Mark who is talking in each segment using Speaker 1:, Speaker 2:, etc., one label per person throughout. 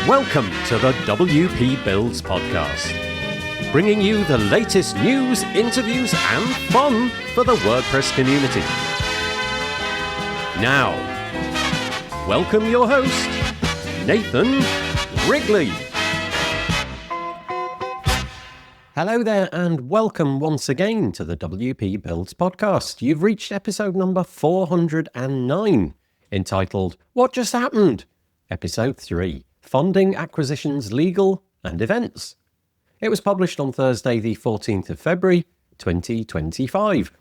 Speaker 1: Welcome to the WP Builds podcast, bringing you the latest news, interviews, and fun for the WordPress community. Now, welcome your host, Nathan Wrigley. Hello there, and welcome once again to the WP Builds podcast. You've reached episode number 409, entitled What Just Happened? Episode 3. Funding, Acquisitions, Legal and Events. It was published on Thursday the 14th of February 2025.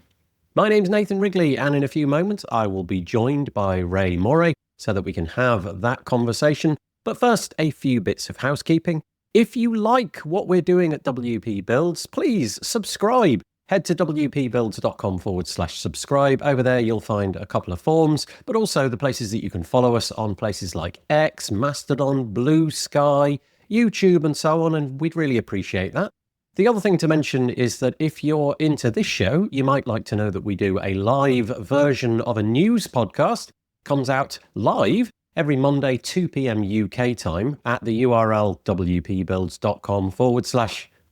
Speaker 1: My name's Nathan Wrigley, and in a few moments I will be joined by Rae Morey so that we can have that conversation. But first, a few bits of housekeeping. If you like what we're doing at WP Builds, please subscribe. Head to wpbuilds.com/subscribe. Over there, you'll find a couple of forms, but also the places that you can follow us on, places like X, Mastodon, Blue Sky, YouTube, and so on, and we'd really appreciate that. The other thing to mention is that if you're into this show, you might like to know that we do a live version of a news podcast. It comes out live every Monday, 2 p.m. UK time at the URL wpbuilds.com/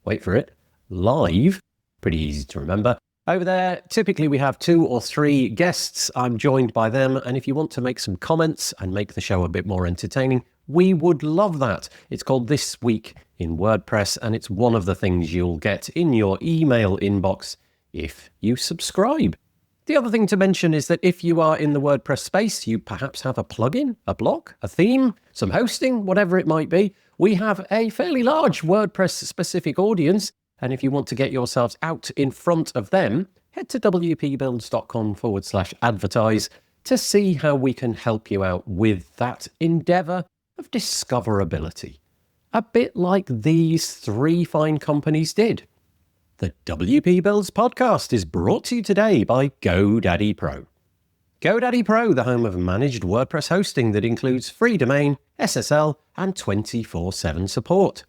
Speaker 1: wait for it, live. Pretty easy to remember. Over there, typically we have 2 or 3 guests. I'm joined by them, and if you want to make some comments and make the show a bit more entertaining, we would love that. It's called This Week in WordPress, and it's one of the things you'll get in your email inbox if you subscribe. The other thing to mention is that if you are in the WordPress space, you perhaps have a plugin, a block, a theme, some hosting, whatever it might be. We have a fairly large WordPress-specific audience, and if you want to get yourselves out in front of them, head to wpbuilds.com/advertise to see how we can help you out with that endeavor of discoverability. A bit like these 3 fine companies did. The WP Builds podcast is brought to you today by GoDaddy Pro. GoDaddy Pro, the home of managed WordPress hosting that includes free domain, SSL, and 24/7 support.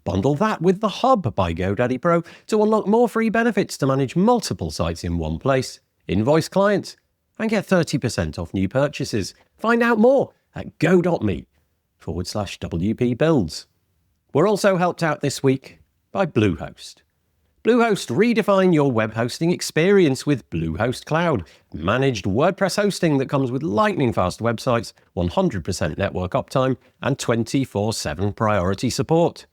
Speaker 1: Bundle that with the Hub by GoDaddy Pro to unlock more free benefits to manage multiple sites in one place, invoice clients, and get 30% off new purchases. Find out more at go.me/WP Builds. We're also helped out this week by Bluehost. Bluehost, redefine your web hosting experience with Bluehost Cloud, managed WordPress hosting that comes with lightning-fast websites, 100% network uptime, and 24/7 priority support.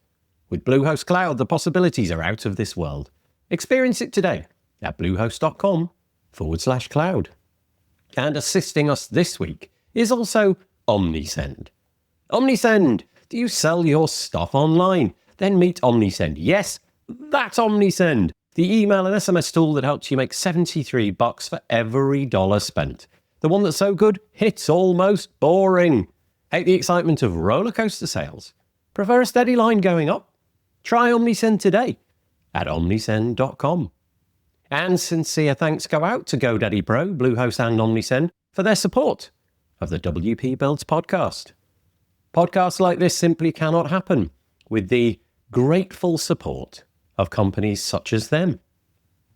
Speaker 1: With Bluehost Cloud, the possibilities are out of this world. Experience it today at bluehost.com/cloud. And assisting us this week is also Omnisend. Omnisend, do you sell your stuff online? Then meet Omnisend. Yes, that's Omnisend, the email and SMS tool that helps you make $73 for every dollar spent. The one that's so good, it's almost boring. Hate the excitement of roller coaster sales? Prefer a steady line going up? Try Omnisend today at omnisend.com. And sincere thanks go out to GoDaddy Pro, Bluehost and Omnisend for their support of the WP Builds podcast. Podcasts like this simply cannot happen with the grateful support of companies such as them.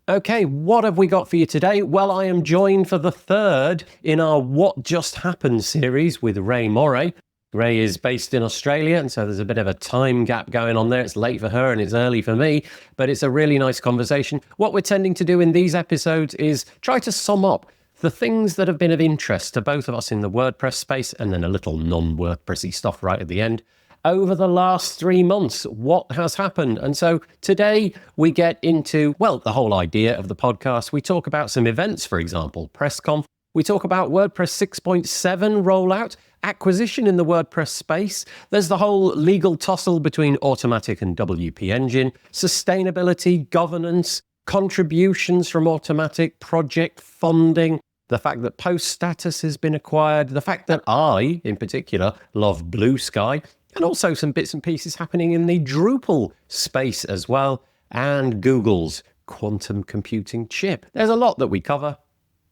Speaker 1: Okay, what have we got for you today? Well, I am joined for the 3rd in our What Just Happened series with Rae Morey. Rae is based in Australia, and so there's a bit of a time gap going on there. It's late for her and it's early for me, but it's a really nice conversation. What we're tending to do in these episodes is try to sum up the things that have been of interest to both of us in the WordPress space, and then a little non-WordPressy stuff right at the end. Over the last 3 months, what has happened? And so today we get into, well, the whole idea of the podcast. We talk about some events, for example, PressConf. We talk about WordPress 6.7 rollout, acquisition in the WordPress space. There's the whole legal tussle between Automattic and WP Engine, sustainability, governance, contributions from Automattic, project funding, the fact that Post Status has been acquired, the fact that I, in particular, love Blue Sky, and also some bits and pieces happening in the Drupal space as well, and Google's quantum computing chip. There's a lot that we cover,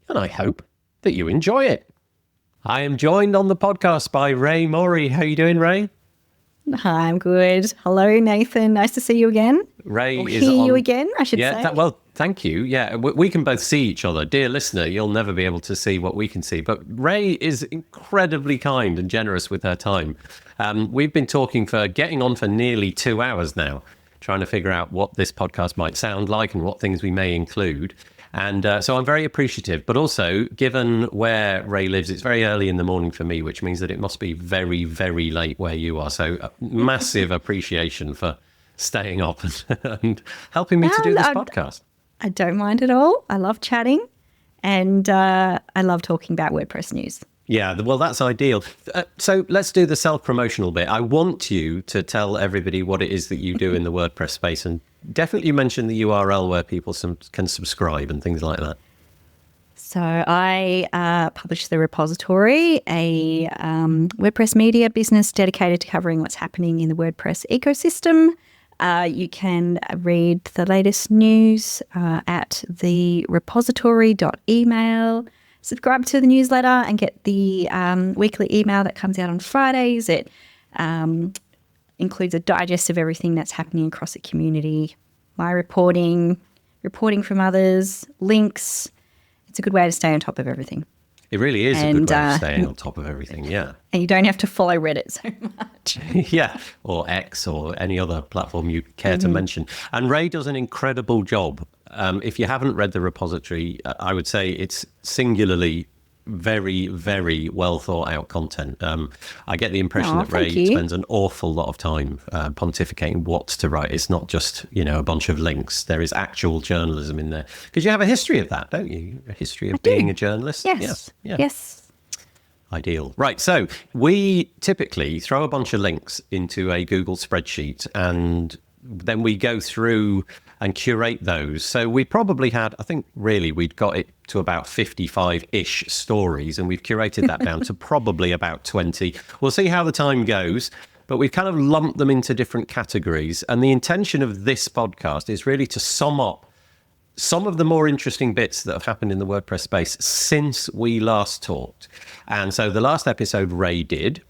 Speaker 1: and I hope that you enjoy it. I am joined on the podcast by Rae Morey. How are you doing, Rae?
Speaker 2: Hi, I'm good. Hello, Nathan. Nice to see you again.
Speaker 1: Rae
Speaker 2: Or
Speaker 1: is
Speaker 2: hear
Speaker 1: on.
Speaker 2: you again, I should say.
Speaker 1: Well, thank you. Yeah, we can both see each other. Dear listener, you'll never be able to see what we can see. But Rae is incredibly kind and generous with her time. We've been talking for getting on for nearly 2 hours now, trying to figure out what this podcast might sound like and what things we may include. And so I'm very appreciative, but also given where Rae lives, it's very early in the morning for me, which means that it must be very, very late where you are. So massive appreciation for staying up and helping me to do this podcast.
Speaker 2: I don't mind at all. I love chatting and I love talking about WordPress news.
Speaker 1: Yeah, well, that's ideal. So let's do the self-promotional bit. I want you to tell everybody what it is that you do in the WordPress space, and definitely mention the URL where people can subscribe and things like that.
Speaker 2: So I publish The Repository, a WordPress media business dedicated to covering what's happening in the WordPress ecosystem. You can read the latest news at the repository.email. Subscribe to the newsletter and get the weekly email that comes out on Fridays. It includes a digest of everything that's happening across the community, my reporting from others, links. It's a good way to stay on top of everything.
Speaker 1: It really is a good way of staying on top of everything, yeah.
Speaker 2: And you don't have to follow Reddit so much.
Speaker 1: Yeah, or X or any other platform you care to mention. And Rae does an incredible job. If you haven't read the repository, I would say it's singularly very, very well thought out content. I get the impression that Rae spends an awful lot of time pontificating what to write. It's not just, a bunch of links. There is actual journalism in there. Because you have a history of that, don't you? A history of being a journalist.
Speaker 2: Yes.
Speaker 1: Yeah.
Speaker 2: Yes.
Speaker 1: Ideal. Right. So we typically throw a bunch of links into a Google spreadsheet and then we go through and curate those. So we probably had, I think really we'd got it to about 55-ish stories, and we've curated that down to probably about 20. We'll see how the time goes, but we've kind of lumped them into different categories. And the intention of this podcast is really to sum up some of the more interesting bits that have happened in the WordPress space since we last talked. And so the last episode Rae did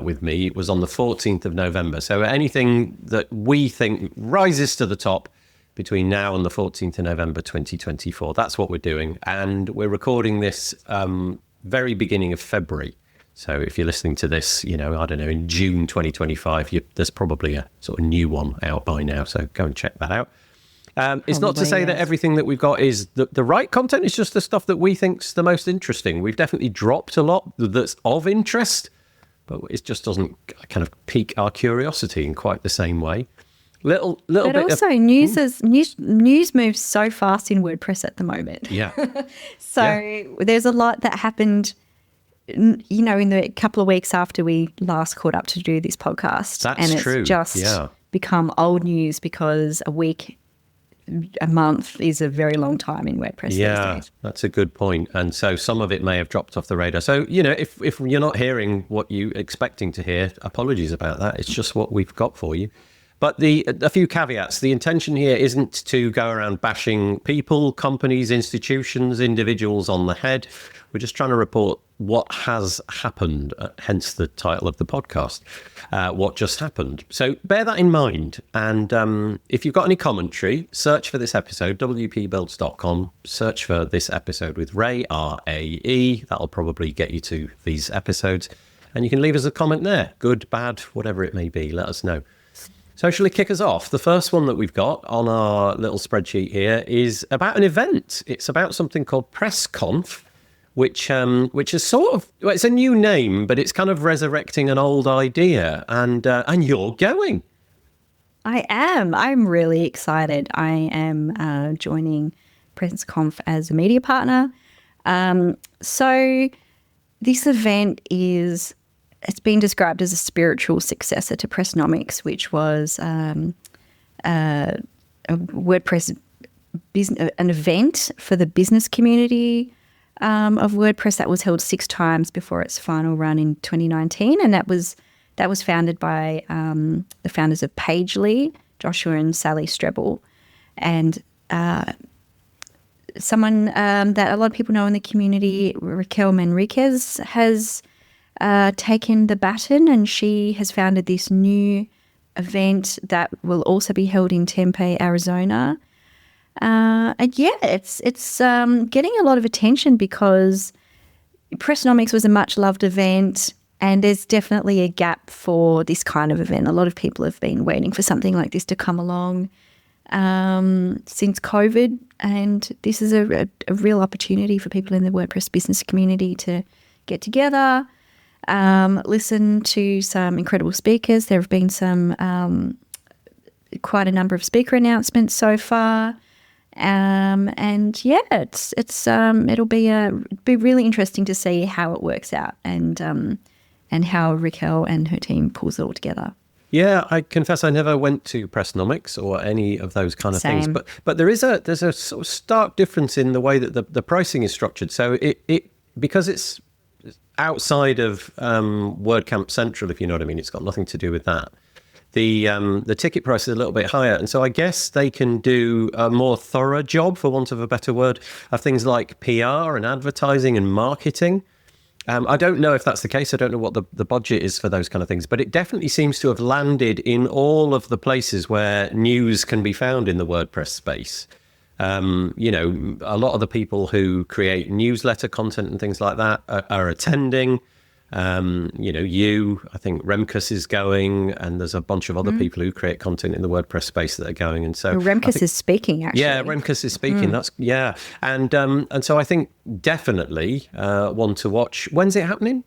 Speaker 1: with me was on the 14th of November. So anything that we think rises to the top between now and the 14th of November 2024, that's what we're doing. And we're recording this very beginning of February. So if you're listening to this, I don't know, in June 2025, there's probably a sort of new one out by now. So go and check that out. It's not to say that everything that we've got is the right content. It's just the stuff that we think's the most interesting. We've definitely dropped a lot that's of interest, but it just doesn't kind of pique our curiosity in quite the same way. Little
Speaker 2: but
Speaker 1: bit
Speaker 2: also news moves so fast in WordPress at the moment.
Speaker 1: Yeah.
Speaker 2: There's a lot that happened, in the couple of weeks after we last caught up to do this podcast.
Speaker 1: That's true.
Speaker 2: It's just become old news because a month is a very long time in WordPress these days.
Speaker 1: That's a good point. And so some of it may have dropped off the radar. So, if you're not hearing what you're expecting to hear, apologies about that. It's just what we've got for you. But a few caveats. The intention here isn't to go around bashing people, companies, institutions, individuals on the head. We're just trying to report what has happened, hence the title of the podcast, what just happened. So bear that in mind. And if you've got any commentary, search for this episode, wpbuilds.com, search for this episode with Rae, R-A-E. That'll probably get you to these episodes. And you can leave us a comment there, good, bad, whatever it may be. Let us know. So shall we kick us off? The first one that we've got on our little spreadsheet here is about an event. It's about something called PressConf, which is sort of, it's a new name, but it's kind of resurrecting an old idea. And you're going.
Speaker 2: I am. I'm really excited. I am joining PressConf as a media partner. So this event it's been described as a spiritual successor to Pressnomics, which was a WordPress an event for the business community of WordPress that was held 6 times before its final run in 2019, and that was founded by the founders of Pagely, Joshua and Sally Strebel, and someone that a lot of people know in the community, Raquel Manriquez, has taken the baton, and she has founded this new event that will also be held in Tempe, Arizona. And yeah, it's getting a lot of attention because Pressnomics was a much loved event, and there's definitely a gap for this kind of event. A lot of people have been waiting for something like this to come along since COVID, and this is a real opportunity for people in the WordPress business community to get together, listen to some incredible speakers. There have been quite a number of speaker announcements so far. And yeah, it'll be really interesting to see how it works out and how Raquel and her team pulls it all together.
Speaker 1: Yeah, I confess I never went to Pressnomics or any of those kind of
Speaker 2: Same.
Speaker 1: things, but there's a sort of stark difference in the way that the pricing is structured. So it because it's outside of WordCamp Central, if you know what I mean, it's got nothing to do with that. The ticket price is a little bit higher, and so I guess they can do a more thorough job, for want of a better word, of things like PR and advertising and marketing. I don't know if that's the case. I don't know what the budget is for those kind of things, but it definitely seems to have landed in all of the places where news can be found in the WordPress space. A lot of the people who create newsletter content and things like that are attending. I think Remkus is going, and there's a bunch of other people who create content in the WordPress space that are going. And so
Speaker 2: Remkus is speaking, actually.
Speaker 1: Yeah, Remkus is speaking. And so I think definitely one to watch. When's it happening?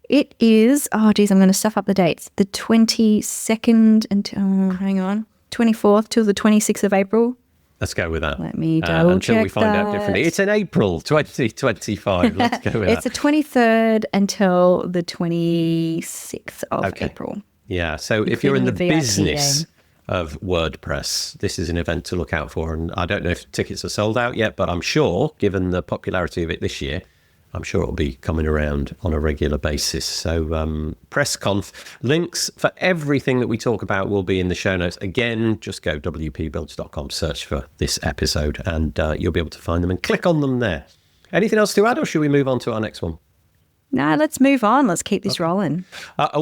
Speaker 2: It is, I'm going to stuff up the dates. The 22nd until, 24th till the 26th of April.
Speaker 1: Let's go with that.
Speaker 2: Let me double check
Speaker 1: until we find out differently. It's in April 2025. Let's go with
Speaker 2: It's
Speaker 1: that.
Speaker 2: the 23rd until the 26th of April.
Speaker 1: Yeah. So if you're in the
Speaker 2: Including the VIP
Speaker 1: business of WordPress, this is an event to look out for. And I don't know if tickets are sold out yet, but I'm sure, given the popularity of it this year, I'm sure it'll be coming around on a regular basis. So PressConf, links for everything that we talk about will be in the show notes. Again, just go wpbuilds.com, search for this episode, and you'll be able to find them and click on them there. Anything else to add, or should we move on to our next one?
Speaker 2: No, let's move on. Let's keep this rolling.
Speaker 1: See
Speaker 2: like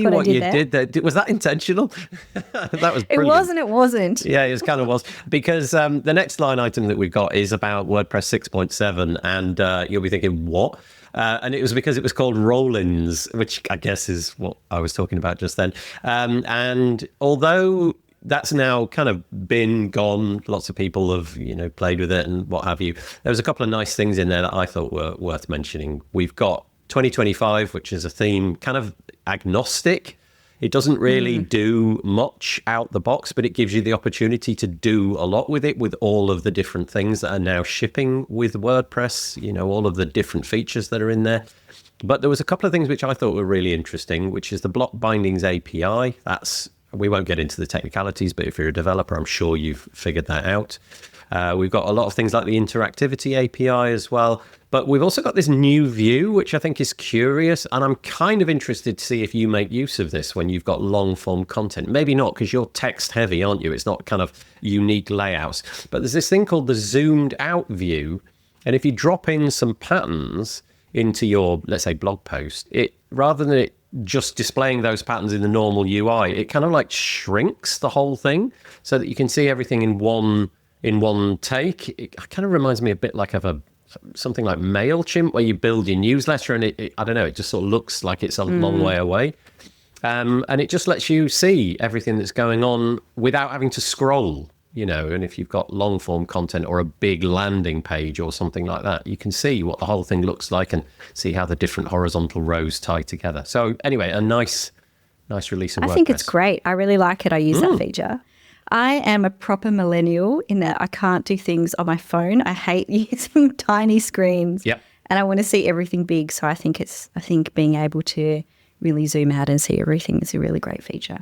Speaker 1: what you
Speaker 2: did
Speaker 1: did there. Was that intentional? That was brilliant.
Speaker 2: It was and it wasn't.
Speaker 1: Yeah, it kind of was. Because the next line item that we've got is about WordPress 6.7, and you'll be thinking, what? And it was because it was called roll-ins, which I guess is what I was talking about just then. And although that's now kind of been gone, lots of people have, played with it and what have you. There was a couple of nice things in there that I thought were worth mentioning. We've got 2025, which is a theme kind of agnostic. It doesn't really do much out the box, but it gives you the opportunity to do a lot with it, with all of the different things that are now shipping with WordPress, all of the different features that are in there. But there was a couple of things which I thought were really interesting, which is the block bindings API. We won't get into the technicalities, but if you're a developer, I'm sure you've figured that out. We've got a lot of things like the interactivity API as well. But we've also got this new view, which I think is curious. And I'm kind of interested to see if you make use of this when you've got long form content. Maybe not, because you're text heavy, aren't you? It's not kind of unique layouts. But there's this thing called the zoomed out view. And if you drop in some patterns into your, let's say, blog post, rather than it just displaying those patterns in the normal UI, it kind of like shrinks the whole thing so that you can see everything in one take. It kind of reminds me a bit like of something like MailChimp, where you build your newsletter and I don't know, it just sort of looks like it's a long way away. And it just lets you see everything that's going on without having to scroll, and if you've got long form content or a big landing page or something like that, you can see what the whole thing looks like and see how the different horizontal rows tie together. So anyway, a nice release of WordPress.
Speaker 2: I think it's great. I really like it. I use that feature. I am a proper millennial in that I can't do things on my phone. I hate using tiny screens.
Speaker 1: Yep.
Speaker 2: And I want to see everything big. So I think being able to really zoom out and see everything is a really great feature.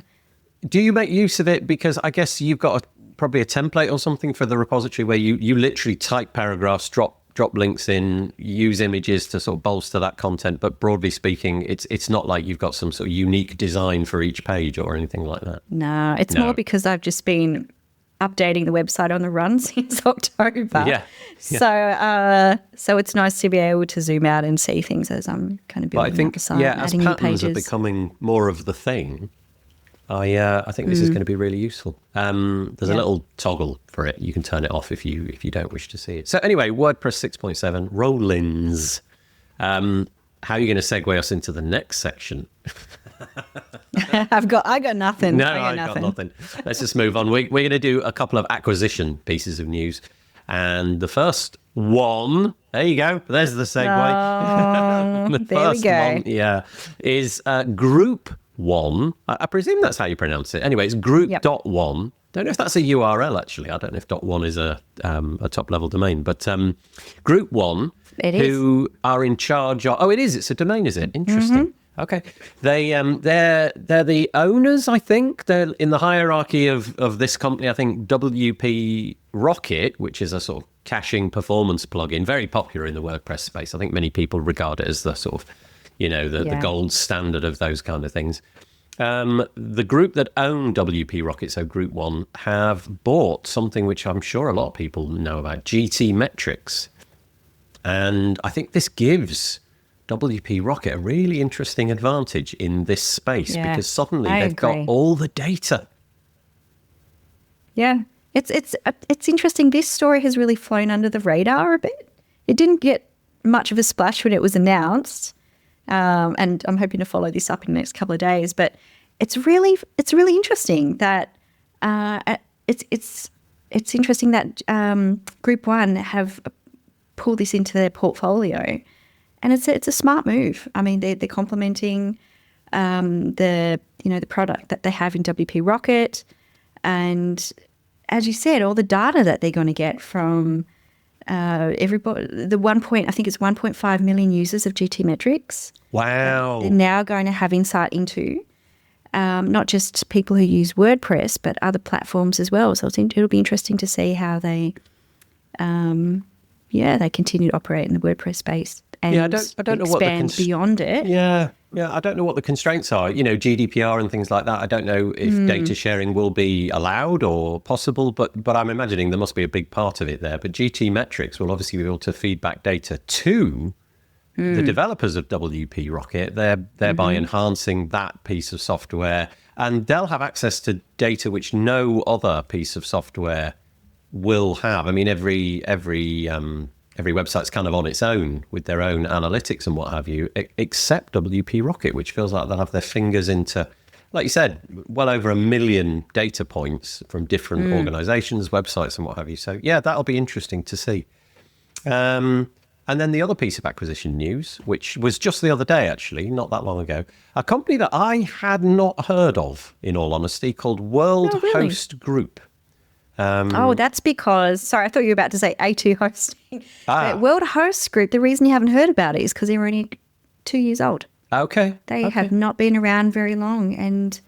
Speaker 1: Do you make use of it? Because I guess you've got probably a template or something for the repository where you literally type paragraphs, drop links in, use images to sort of bolster that content. But broadly speaking, it's not like you've got some sort of unique design for each page or anything like that.
Speaker 2: No, it's more because I've just been updating the website on the run since October.
Speaker 1: Yeah.
Speaker 2: So it's nice to be able to zoom out and see things as I'm kind of
Speaker 1: But I
Speaker 2: building
Speaker 1: think,
Speaker 2: up the site,
Speaker 1: as
Speaker 2: adding new
Speaker 1: patterns are
Speaker 2: pages.
Speaker 1: becoming more of the thing, I think this is going to be really useful. There's a little toggle for it. You can turn it off if you don't wish to see it. So anyway, WordPress 6.7, roll-ins. How are you going to segue us into the next section?
Speaker 2: I got nothing.
Speaker 1: No,
Speaker 2: I
Speaker 1: I
Speaker 2: got
Speaker 1: got nothing. Let's just move on. We're going to do a couple of acquisition pieces of news. And the first one, there you go. There's the segue. The
Speaker 2: there we
Speaker 1: first
Speaker 2: go.
Speaker 1: one, is Group One. I presume that's how you pronounce it. Anyway, it's group.one. Don't know if that's a URL, actually. I don't know if .one is a top-level domain. But Group One,
Speaker 2: It is.
Speaker 1: who are in charge of... Oh, it is. It's a domain, is it? Interesting. Okay. They're the owners, I think. They're in the hierarchy of this company. I think WP Rocket, which is a sort of caching performance plugin, very popular in the WordPress space. I think many people regard it as the sort of, the gold standard of those kind of things. The group that own WP Rocket, so Group One, have bought something which I'm sure a lot of people know about, GT Metrics. And I think this gives WP Rocket a really interesting advantage in this space because suddenly they've got all the data.
Speaker 2: Yeah, it's interesting. This story has really flown under the radar a bit. It didn't get much of a splash when it was announced, and I'm hoping to follow this up in the next couple of days. But it's really interesting that it's interesting that Group One have pulled this into their portfolio. And it's a smart move. I mean, they're complementing the product that they have in WP Rocket, and as you said, all the data that they're going to get from everybody. I think it's 1.5 million users of GT Metrics.
Speaker 1: Wow!
Speaker 2: They're now going to have insight into not just people who use WordPress, but other platforms as well. So it'll be interesting to see how they continue to operate in the WordPress space. And
Speaker 1: I don't know what the
Speaker 2: beyond it.
Speaker 1: Yeah, I don't know what the constraints are. GDPR and things like that. I don't know if data sharing will be allowed or possible, but I'm imagining there must be a big part of it there. But GT Metrics will obviously be able to feed back data to the developers of WP Rocket, thereby enhancing that piece of software, and they'll have access to data which no other piece of software will have. I mean, every website's kind of on its own with their own analytics and what have you, except WP Rocket, which feels like they'll have their fingers into, like you said, well over 1 million data points from different organizations, websites and what have you. So yeah, that'll be interesting to see. And then the other piece of acquisition news, which was just the other day, actually, not that long ago, a company that I had not heard of, in all honesty, called World Host Group.
Speaker 2: That's because, sorry, I thought you were about to say A2 Hosting. World Host Group, the reason you haven't heard about it is because they're only 2 years old.
Speaker 1: Okay.
Speaker 2: They have not been around very long, and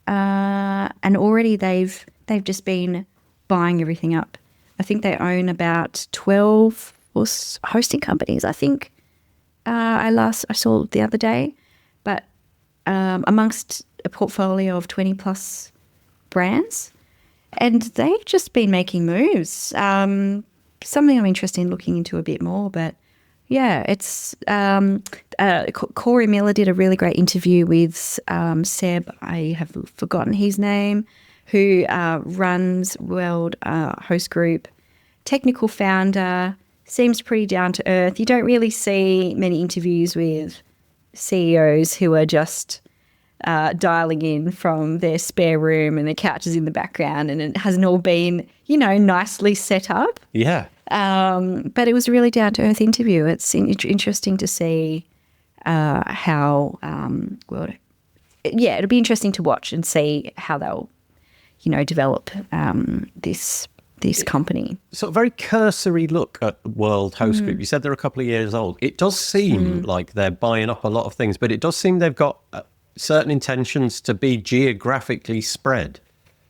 Speaker 2: already they've just been buying everything up. I think they own about 12 hosting companies, I think. I saw the other day, but amongst a portfolio of 20 plus brands. And they've just been making moves. Something I'm interested in looking into a bit more. But yeah, it's Corey Miller did a really great interview with Seb. I have forgotten his name, who runs World Host Group, technical founder, seems pretty down to earth. You don't really see many interviews with CEOs who are just dialing in from their spare room and their couches in the background, and it hasn't all been, nicely set up.
Speaker 1: Yeah.
Speaker 2: But it was a really down-to-earth interview. It's interesting to see how, it'll be interesting to watch and see how they'll, develop this company.
Speaker 1: So a very cursory look at World Host Group. You said they're a couple of years old. It does seem like they're buying up a lot of things, but it does seem they've got certain intentions to be geographically spread.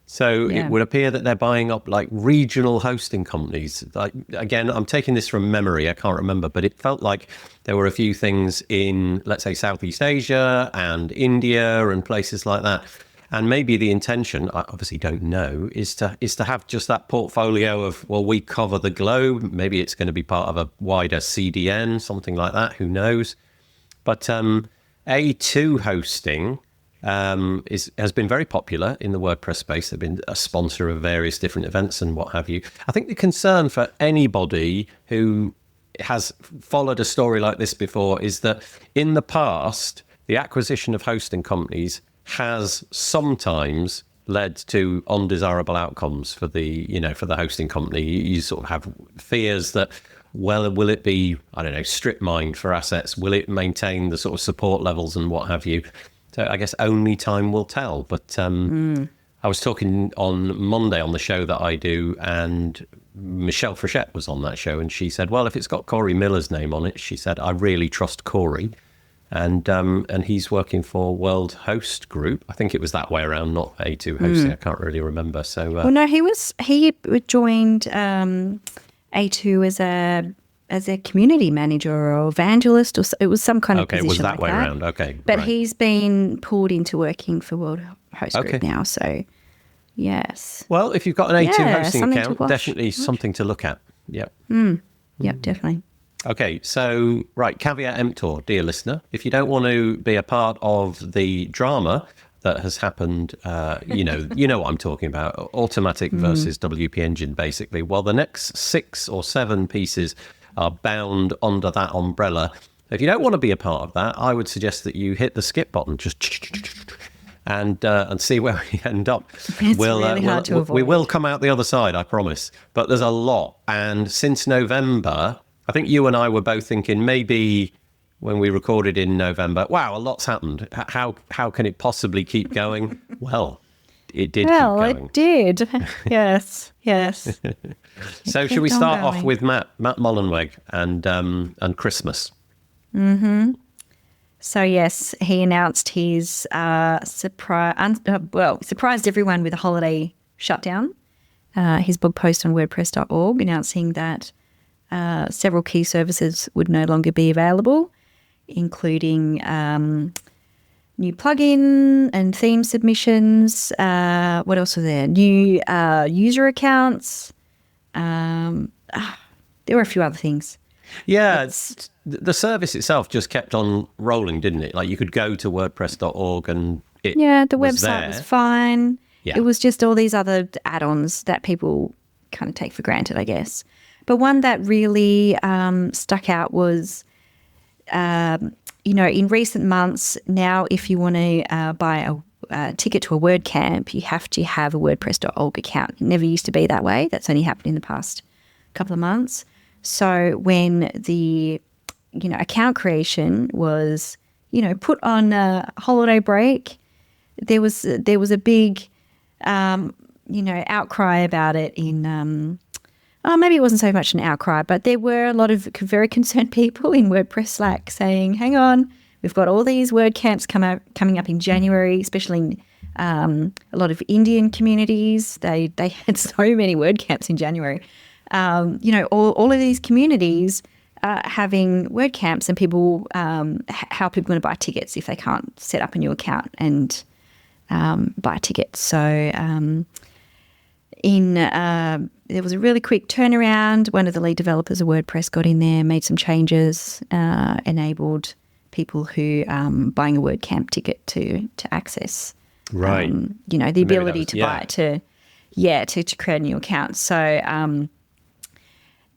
Speaker 1: So it would appear that they're buying up like regional hosting companies. Like, again, I'm taking this from memory. I can't remember, but it felt like there were a few things in, let's say, Southeast Asia and India and places like that. And maybe the intention, I obviously don't know, is to have just that portfolio of, well, we cover the globe. Maybe it's going to be part of a wider CDN, something like that. Who knows? But A2 hosting has been very popular in the WordPress space. They've been a sponsor of various different events and what have you. I think the concern for anybody who has followed a story like this before is that in the past, the acquisition of hosting companies has sometimes led to undesirable outcomes for the hosting company. You sort of have fears that, well, will it be, I don't know, strip mined for assets? Will it maintain the sort of support levels and what have you? So I guess only time will tell. But I was talking on Monday on the show that I do, and Michelle Frechette was on that show, and she said, well, if it's got Corey Miller's name on it, she said, I really trust Corey. And he's working for World Host Group. I think it was that way around, not A2 hosting. I can't really remember. So
Speaker 2: well, no, he joined A2 as a community manager or evangelist, or it was some kind of position.
Speaker 1: Okay, it was that
Speaker 2: like
Speaker 1: way
Speaker 2: that.
Speaker 1: around. Okay,
Speaker 2: but
Speaker 1: right.
Speaker 2: He's been pulled into working for World Host Group now. So yes.
Speaker 1: Well, if you've got an A2 hosting
Speaker 2: something
Speaker 1: account, definitely something to look at. Yep.
Speaker 2: Yep, definitely.
Speaker 1: Okay, so, right, caveat emptor, dear listener. If you don't want to be a part of the drama that has happened, you know what I'm talking about, Automattic versus WP Engine, basically. Well, the next 6 or 7 pieces are bound under that umbrella. If you don't want to be a part of that, I would suggest that you hit the skip button, just and see where we end up.
Speaker 2: It's really hard to avoid.
Speaker 1: We will come out the other side, I promise. But there's a lot. And since November, I think you and I were both thinking maybe when we recorded in November, wow, a lot's happened. How can it possibly keep going? Well, it did keep going.
Speaker 2: It did. Yes.
Speaker 1: So should we start off with Matt Mullenweg and Christmas?
Speaker 2: Mm-hmm. So yes, he announced his surprised everyone with a holiday shutdown. His blog post on WordPress.org announcing that several key services would no longer be available, including new plugin and theme submissions. What else are there? New user accounts. There were a few other things.
Speaker 1: Yeah, the service itself just kept on rolling, didn't it? Like you could go to WordPress.org and the
Speaker 2: website was fine.
Speaker 1: Yeah.
Speaker 2: It was just all these other add-ons that people kind of take for granted, I guess. But one that really stuck out was, in recent months, now if you want to buy a ticket to a WordCamp, you have to have a WordPress.org account. It never used to be that way. That's only happened in the past couple of months. So when the, account creation was, put on a holiday break, there was a big, outcry about it in, maybe it wasn't so much an outcry, but there were a lot of very concerned people in WordPress Slack saying, hang on, we've got all these WordCamps coming up in January, especially a lot of Indian communities. They had so many WordCamps in January. All of these communities having WordCamps, and people, how are people going to buy tickets if they can't set up a new account and buy tickets? So there was a really quick turnaround. One of the lead developers of WordPress got in there, made some changes, enabled people who buying a WordCamp ticket to access,
Speaker 1: right?
Speaker 2: The ability to buy it to create a new account. So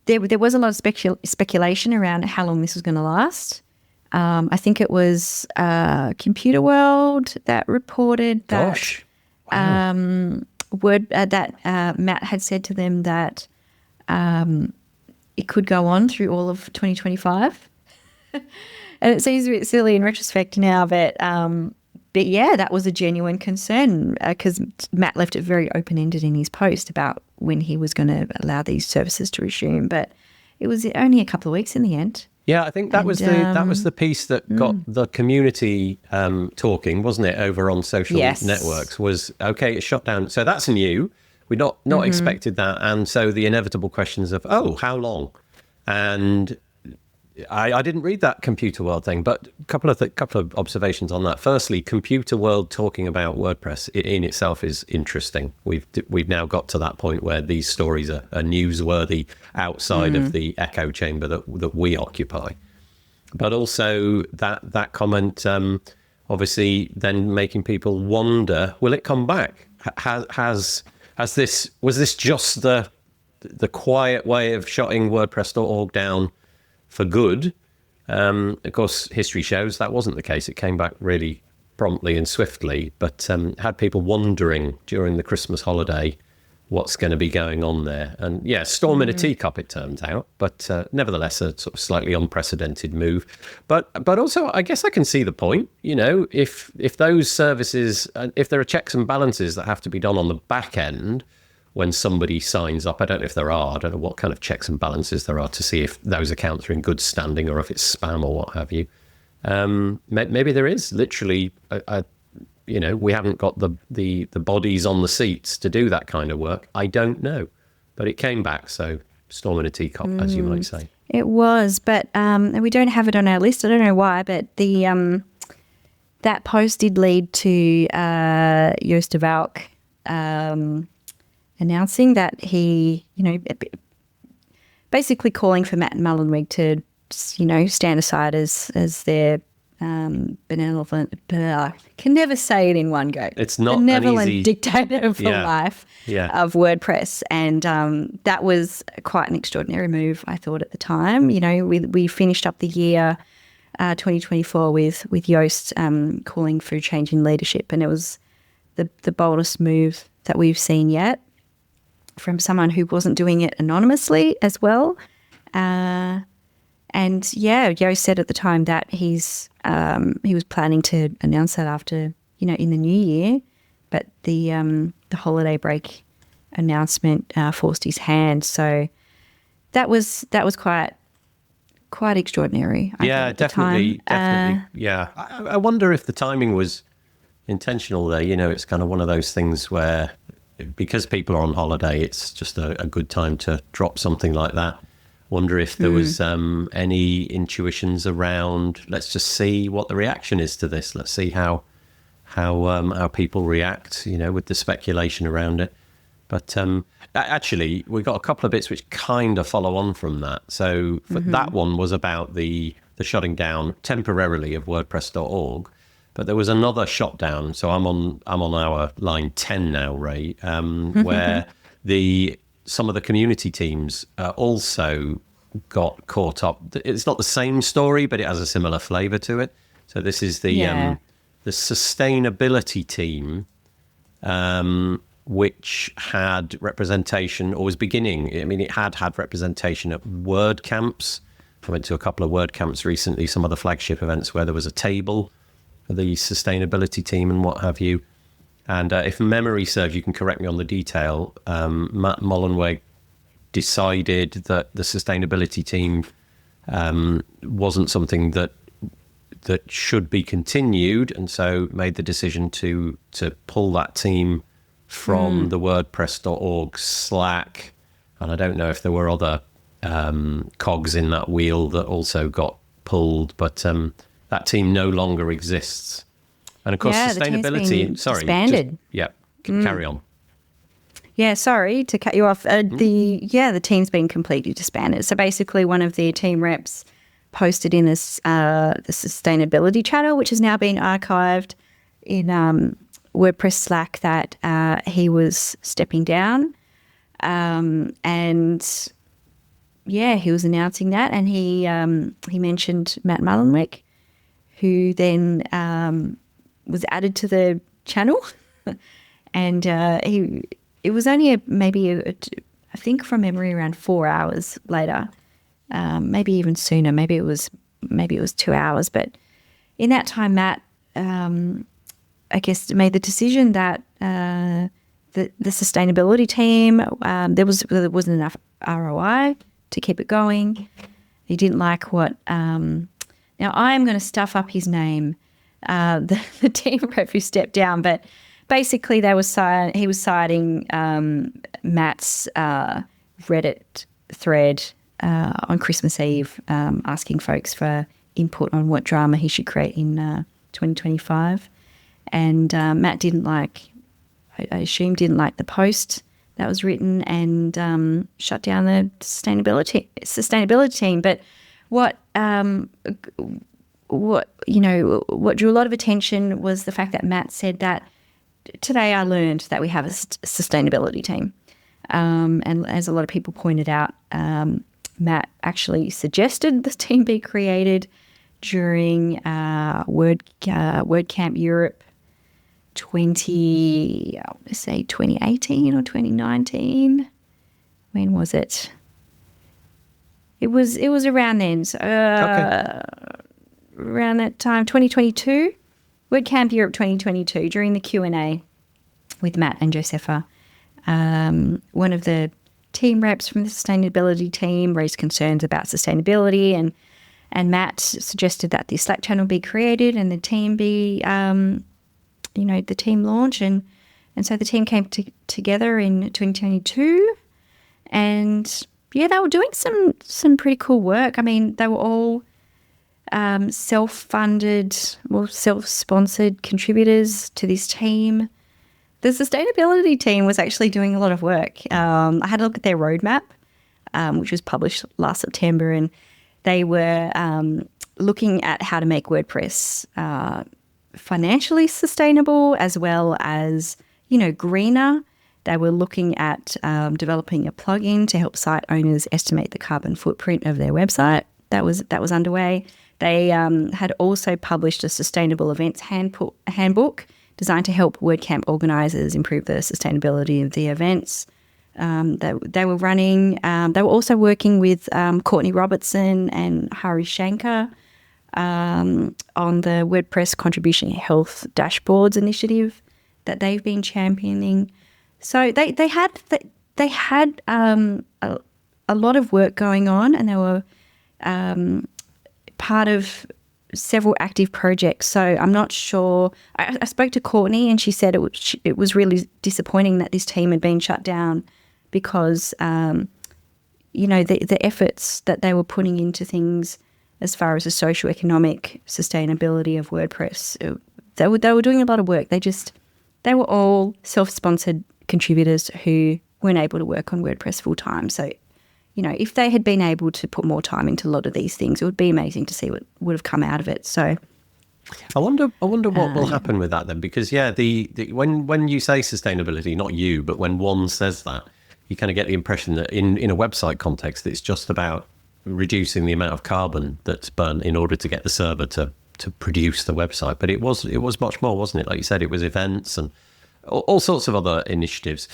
Speaker 2: there was a lot of speculation around how long this was going to last. I think it was Computer World that reported that.
Speaker 1: Gosh. Wow.
Speaker 2: Matt had said to them that it could go on through all of 2025. And it seems a bit silly in retrospect now, but yeah, that was a genuine concern because Matt left it very open-ended in his post about when he was going to allow these services to resume. But it was only a couple of weeks in the end.
Speaker 1: Yeah, I think that was the piece that got the community talking, wasn't it? Over on social networks was okay. It's shut down, so that's new. We not expected that, and so the inevitable questions of how long, and I didn't read that Computer World thing, but a couple of observations on that. Firstly, Computer World talking about WordPress in itself is interesting. We've now got to that point where these stories are newsworthy outside of the echo chamber that we occupy. But also that comment, obviously, then making people wonder: will it come back? Was this just the quiet way of shutting WordPress.org down for good? Of course, history shows that wasn't the case. It came back really promptly and swiftly, but had people wondering during the Christmas holiday what's going to be going on there. And yeah, storm in a teacup, it turns out, but nevertheless, a sort of slightly unprecedented move. But also, I guess I can see the point. You know, if those services, if there are checks and balances that have to be done on the back end when somebody signs up, I don't know if there are, I don't know what kind of checks and balances there are to see if those accounts are in good standing or if it's spam or what have you. Maybe there is literally we haven't got the bodies on the seats to do that kind of work. I don't know, but it came back. So storm in a teacup, as you might say.
Speaker 2: It was, but we don't have it on our list. I don't know why, but the that post did lead to Joost de Valk announcing that he, basically calling for Matt Mullenweg to, stand aside as their benevolent, can never say it in one go.
Speaker 1: It's not
Speaker 2: benevolent
Speaker 1: an easy
Speaker 2: dictator for life of WordPress, and that was quite an extraordinary move, I thought, at the time. We finished up the year 2024 with Joost calling for a change in leadership, and it was the boldest move that we've seen yet from someone who wasn't doing it anonymously as well. And Joost said at the time that he was planning to announce that after, in the new year, but the holiday break announcement forced his hand. So that was quite extraordinary. I think, at the
Speaker 1: definitely.
Speaker 2: time.
Speaker 1: Yeah, I wonder if the timing was intentional there. It's kind of one of those things where, because people are on holiday, it's just a good time to drop something like that. Wonder if there was any intuitions around, let's just see what the reaction is to this. Let's see how people react, with the speculation around it. But actually, we've got a couple of bits which kind of follow on from that. So that one was about the shutting down temporarily of WordPress.org. But there was another shutdown. So I'm on our line 10 now, Ray, where some of the community teams also got caught up. It's not the same story, but it has a similar flavour to it. So this is the sustainability team, which had representation, or was beginning. I mean, it had representation at WordCamps. I went to a couple of WordCamps recently, some of the flagship events where there was a table for the sustainability team and what have you. And if memory serves, you can correct me on the detail, Matt Mullenweg decided that the sustainability team wasn't something that should be continued, and so made the decision to pull that team from the WordPress.org Slack. And I don't know if there were other cogs in that wheel that also got pulled, but that team no longer exists. And of course, sustainability. Sorry,
Speaker 2: disbanded.
Speaker 1: Carry on.
Speaker 2: Yeah, sorry to cut you off. The team's been completely disbanded. So basically, one of the team reps posted in this the sustainability channel, which has now been archived in WordPress Slack, that he was stepping down, and he was announcing that, and he mentioned Matt Mullenweg, who then was added to the channel, and it was only I think from memory around 4 hours later, maybe even sooner. Maybe it was 2 hours. But in that time, Matt, I guess, made the decision that the sustainability team, there wasn't enough ROI to keep it going. He didn't like what. Now I am going to stuff up his name. The team rep who stepped down, but basically he was citing Matt's Reddit thread on Christmas Eve, asking folks for input on what drama he should create in 2025. And Matt didn't like, I assume, didn't like the post that was written and shut down the sustainability team. But what drew a lot of attention was the fact that Matt said that today I learned that we have a sustainability team. And as a lot of people pointed out, Matt actually suggested the team be created during WordCamp Europe 2018 or 2019. When was it? It was around then. So, around that time, 2022, WordCamp Europe 2022, during the Q&A with Matt and Josefa. One of the team reps from the sustainability team raised concerns about sustainability, and Matt suggested that the Slack channel be created and the team be, the team launch. And so the team came together in 2022, and yeah, they were doing some pretty cool work. I mean, they were all self-funded, self-sponsored contributors to this team. The sustainability team was actually doing a lot of work. I had a look at their roadmap, which was published last September, and they were looking at how to make WordPress financially sustainable as well as, greener. They were looking at developing a plugin to help site owners estimate the carbon footprint of their website. That was underway. They had also published a sustainable events handbook designed to help WordCamp organisers improve the sustainability of the events they were running. They were also working with Courtney Robertson and Hari Shankar on the WordPress Contribution Health Dashboards initiative that they've been championing. So they had a lot of work going on, and they were part of several active projects. So I'm not sure. I spoke to Courtney, and she said it was really disappointing that this team had been shut down because, the efforts that they were putting into things as far as the socioeconomic sustainability of WordPress, they were doing a lot of work. They were all self-sponsored contributors who weren't able to work on WordPress full time. So, if they had been able to put more time into a lot of these things, it would be amazing to see what would have come out of it. So,
Speaker 1: I wonder what will happen with that then, because when you say sustainability, not you, but when one says that, you kind of get the impression that in a website context, it's just about reducing the amount of carbon that's burnt in order to get the server to produce the website. But it was much more, wasn't it? Like you said, it was events and all sorts of other initiatives.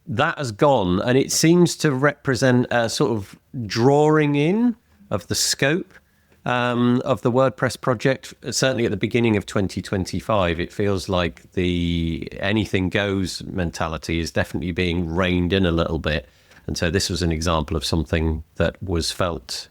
Speaker 1: That has gone, and it seems to represent a sort of drawing in of the scope of the WordPress project. Certainly at the beginning of 2025, it feels like the anything goes mentality is definitely being reined in a little bit. And so this was an example of something that was felt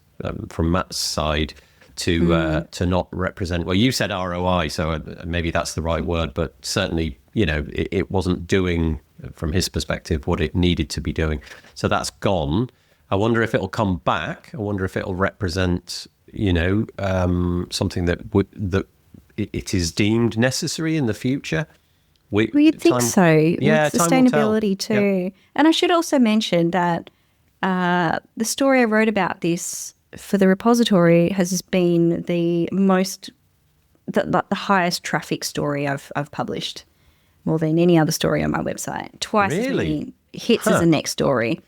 Speaker 1: from Matt's side to not represent, well, you said ROI, so maybe that's the right word, but certainly, it wasn't doing, from his perspective, what it needed to be doing. So that's gone. I wonder if it'll come back. I wonder if it'll represent, something that it is deemed necessary in the future.
Speaker 2: You'd think so.
Speaker 1: Yeah,
Speaker 2: with sustainability too. Yep. And I should also mention that the story I wrote about this for the repository has been the highest traffic story I've published, more than any other story on my website. Twice as many hits as the next story.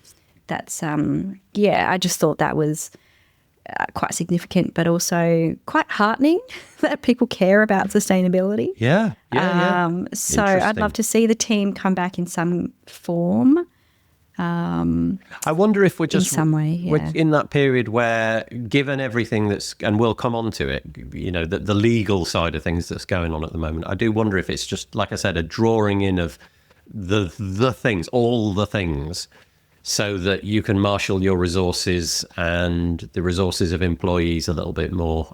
Speaker 2: That's I just thought that was quite significant, but also quite heartening that people care about sustainability.
Speaker 1: Yeah.
Speaker 2: So I'd love to see the team come back in some form.
Speaker 1: I wonder if we're just
Speaker 2: in some way,
Speaker 1: we're in that period where, given everything and we'll come on to it, the legal side of things that's going on at the moment, I do wonder if it's just, like I said, a drawing in of the things, all the things, so that you can marshal your resources and the resources of employees a little bit more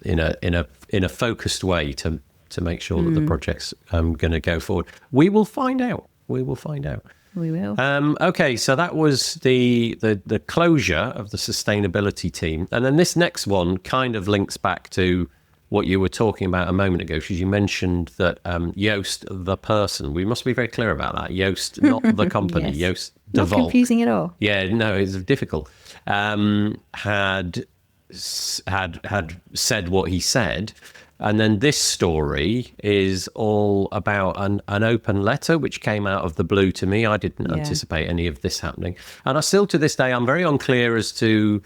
Speaker 1: in a focused way to make sure that the project's going to go forward. We will find out.
Speaker 2: We will.
Speaker 1: Okay, so that was the closure of the sustainability team. And then this next one kind of links back to what you were talking about a moment ago, because you mentioned that Joost, the person, we must be very clear about that. Joost, not the company,
Speaker 2: Yes.
Speaker 1: Joost de
Speaker 2: Not
Speaker 1: Volk.
Speaker 2: confusing at all.
Speaker 1: Yeah, no, it's difficult. Had said what he said. And then this story is all about an open letter which came out of the blue to me. I didn't anticipate any of this happening. And I still, to this day, I'm very unclear as to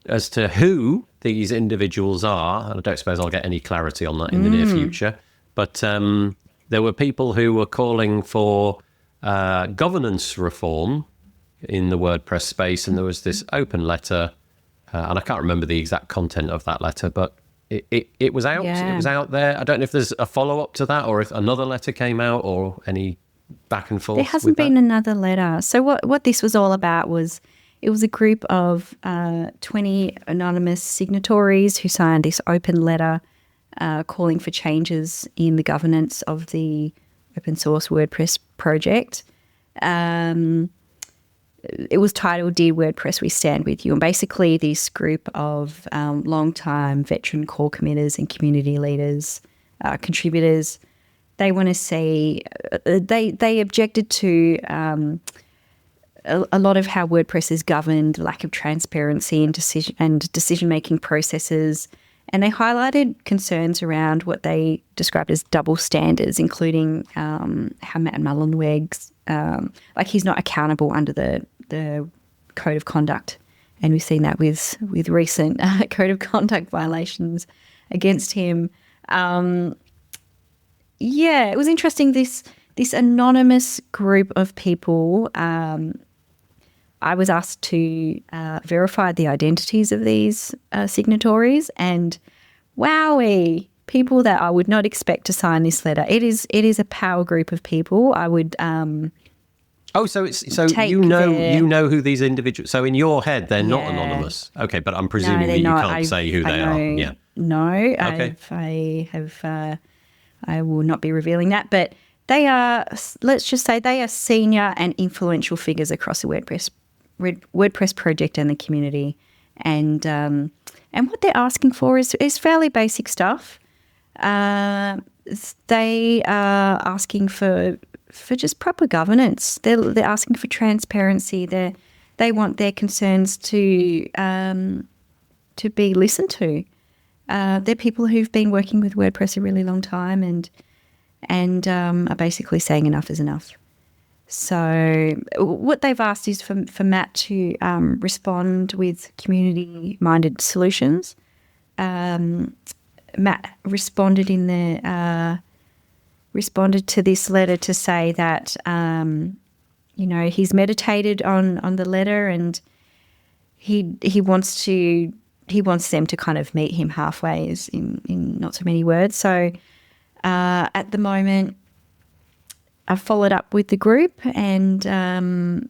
Speaker 1: who these individuals are. And I don't suppose I'll get any clarity on that in the near future. But there were people who were calling for governance reform in the WordPress space. And there was this open letter. And I can't remember the exact content of that letter, but it was out.
Speaker 2: Yeah.
Speaker 1: It was out there. I don't know if there's a follow-up to that or if another letter came out or any back and forth.
Speaker 2: There hasn't been another letter. So what this was all about was it was a group of 20 anonymous signatories who signed this open letter calling for changes in the governance of the open source WordPress project. It was titled Dear WordPress, We Stand With You. And basically this group of long-time veteran core committers and community leaders, contributors, they want to see, they objected to a lot of how WordPress is governed, lack of transparency and decision-making processes. And they highlighted concerns around what they described as double standards, including how Matt Mullenweg's, he's not accountable under the code of conduct. And we've seen that with recent code of conduct violations against him. It was interesting, this anonymous group of people. I was asked to verify the identities of these signatories, and wowee, people that I would not expect to sign this letter. It is a power group of people. I would
Speaker 1: you know who these individuals. So in your head, they're not anonymous. Okay, but I'm presuming that you can't say who they are. Yeah.
Speaker 2: No.
Speaker 1: Okay.
Speaker 2: I will not be revealing that, but they are. Let's just say they are senior and influential figures across the WordPress project and the community, and what they're asking for is fairly basic stuff. They are asking for just proper governance. They're asking for transparency. They want their concerns to be listened to. They're people who've been working with WordPress a really long time and are basically saying enough is enough. So what they've asked is for Matt to respond with community-minded solutions. Matt responded to this letter to say that he's meditated on the letter and he wants them to kind of meet him halfway, in not so many words. So at the moment, I've followed up with the group and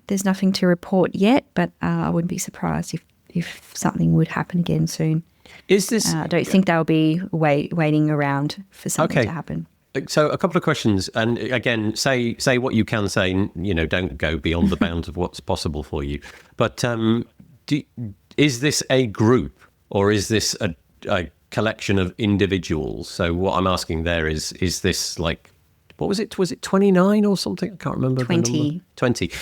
Speaker 2: there's nothing to report yet, but I wouldn't be surprised if something would happen again soon.
Speaker 1: Is this?
Speaker 2: I don't think they'll be waiting around for something to happen.
Speaker 1: So a couple of questions, and again, say what you can say. Don't go beyond the bounds of what's possible for you. But is this a group or is this a collection of individuals? So what I'm asking there is this like, what was it? Was it 29 or something? I can't remember.
Speaker 2: 20.
Speaker 1: 20.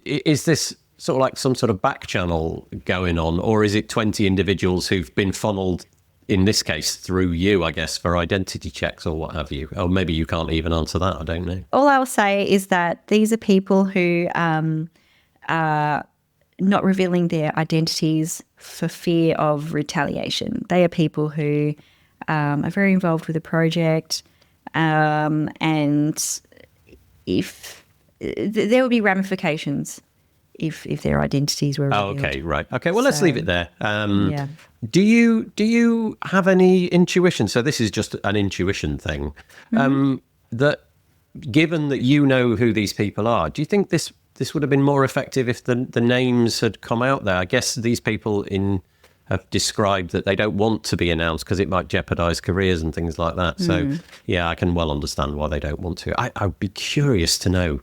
Speaker 1: Is this sort of like some sort of back channel going on, or is it 20 individuals who've been funneled, in this case, through you, I guess, for identity checks or what have you? Or maybe you can't even answer that. I don't know.
Speaker 2: All I'll say is that these are people who are not revealing their identities for fear of retaliation. They are people who are very involved with the project, and if there will be ramifications if their identities were revealed.
Speaker 1: Oh, okay, right. Okay, well, let's leave it there. Do you have any intuition? So this is just an intuition thing. That given that you know who these people are, do you think this would have been more effective if the names had come out there? I guess these people have described that they don't want to be announced because it might jeopardize careers and things like that. So, yeah, I can well understand why they don't want to. I'd be curious to know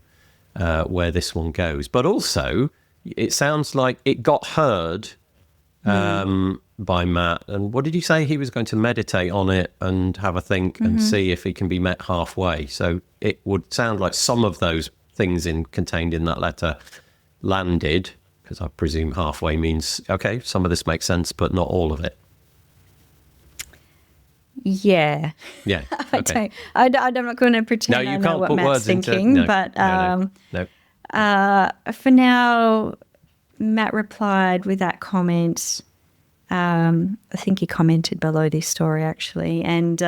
Speaker 1: where this one goes. But also, it sounds like it got heard by Matt. And what did you say? He was going to meditate on it and have a think and see if he can be met halfway. So it would sound like some of those things contained in that letter landed, because I presume halfway means, okay, some of this makes sense, but not all of it.
Speaker 2: Yeah.
Speaker 1: Yeah. Okay.
Speaker 2: I'm not going to pretend I know what Matt's thinking, but
Speaker 1: no.
Speaker 2: For now, Matt replied with that comment. I think he commented below this story, actually. And,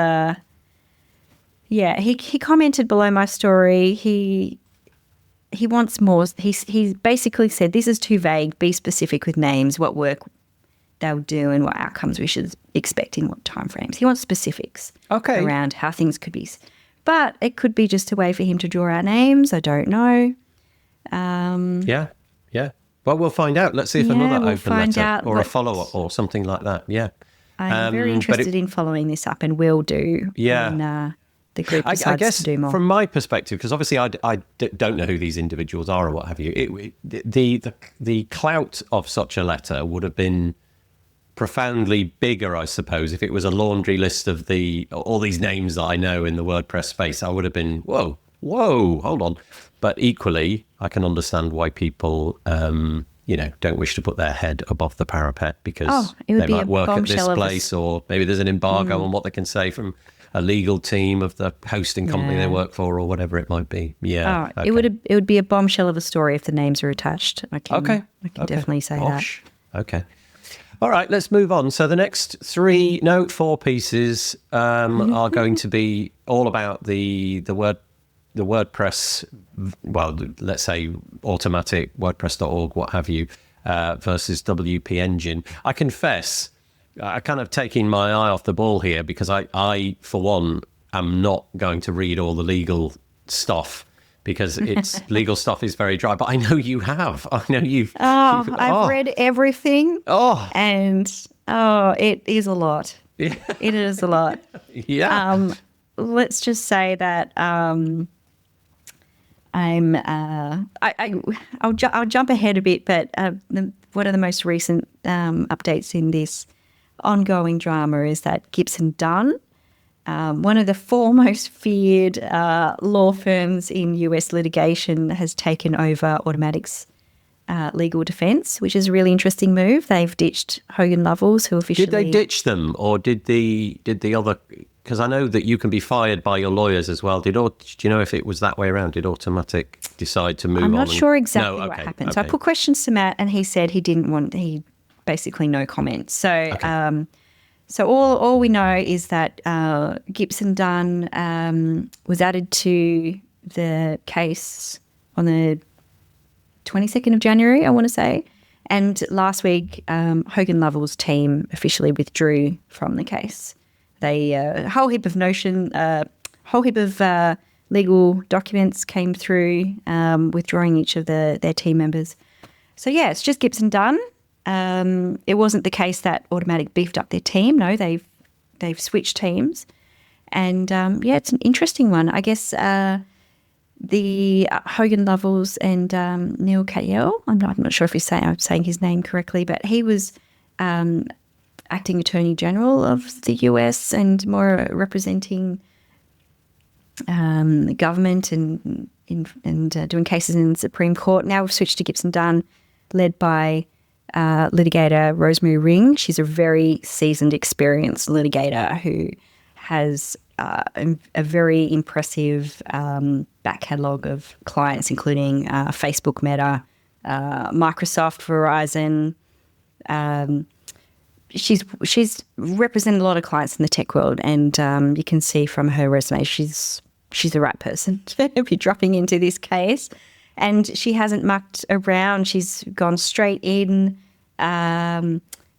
Speaker 2: he commented below my story. He wants more. He basically said, this is too vague. Be specific with names, what work they'll do and what outcomes we should expect in what timeframes. He wants specifics around how things could be. But it could be just a way for him to draw out names. I don't know.
Speaker 1: Yeah. Well, we'll find out. Let's see if another open letter or a follow-up or something like that. Yeah.
Speaker 2: I'm very interested in following this up, and will do when the group decides to do more.
Speaker 1: From my perspective, because obviously I don't know who these individuals are or what have you, the clout of such a letter would have been profoundly bigger, I suppose, if it was a laundry list of all these names that I know in the WordPress space. I would have been, whoa, hold on. But equally, I can understand why people, don't wish to put their head above the parapet because they might work at this place, or maybe there's an embargo on what they can say from a legal team of the hosting company they work for, or whatever it might be. Yeah,
Speaker 2: it would be a bombshell of a story if the names are attached. I can definitely say that.
Speaker 1: Okay. All right, let's move on. So the next 4 pieces are going to be all about the WordPress, well, let's say Automattic, WordPress.org, what have you, versus WP Engine. I confess, I kind of taking my eye off the ball here, because I, for one, am not going to read all the legal stuff, because legal stuff is very dry. But I know you have. I know you've.
Speaker 2: I've read everything. And it is a lot. It is a lot.
Speaker 1: Yeah.
Speaker 2: Let's just say that I'll jump ahead a bit, but one of the most recent updates in this ongoing drama is that Gibson Dunn, one of the 4 most feared law firms in US litigation, has taken over Automattic's legal defence, which is a really interesting move. They've ditched Hogan Lovells, who officially...
Speaker 1: Did they ditch them, or did the other... Because I know that you can be fired by your lawyers as well. Do you know if it was that way around? Did Automattic decide to move on?
Speaker 2: I'm not sure exactly what happened. So I put questions to Matt, and he said he basically no comment. So so all we know is that Gibson Dunn was added to the case on the 22nd of January, I want to say. And last week, Hogan Lovells' team officially withdrew from the case. They a whole heap of legal documents came through, withdrawing each of their team members. So yeah, it's just Gibson Dunn. It wasn't the case that Automattic beefed up their team. No, they've switched teams, and it's an interesting one. I guess the Hogan Lovells and Neil Katyal. I'm not sure if I'm saying his name correctly, but he was acting Attorney General of the US and more representing the government and doing cases in the Supreme Court. Now we've switched to Gibson Dunn, led by litigator Rosemary Ring. She's a very seasoned, experienced litigator who has a very impressive back catalogue of clients, including Facebook, Meta, Microsoft, Verizon. She's represented a lot of clients in the tech world, and you can see from her resume she's the right person to be dropping into this case. And she hasn't mucked around. She's gone straight in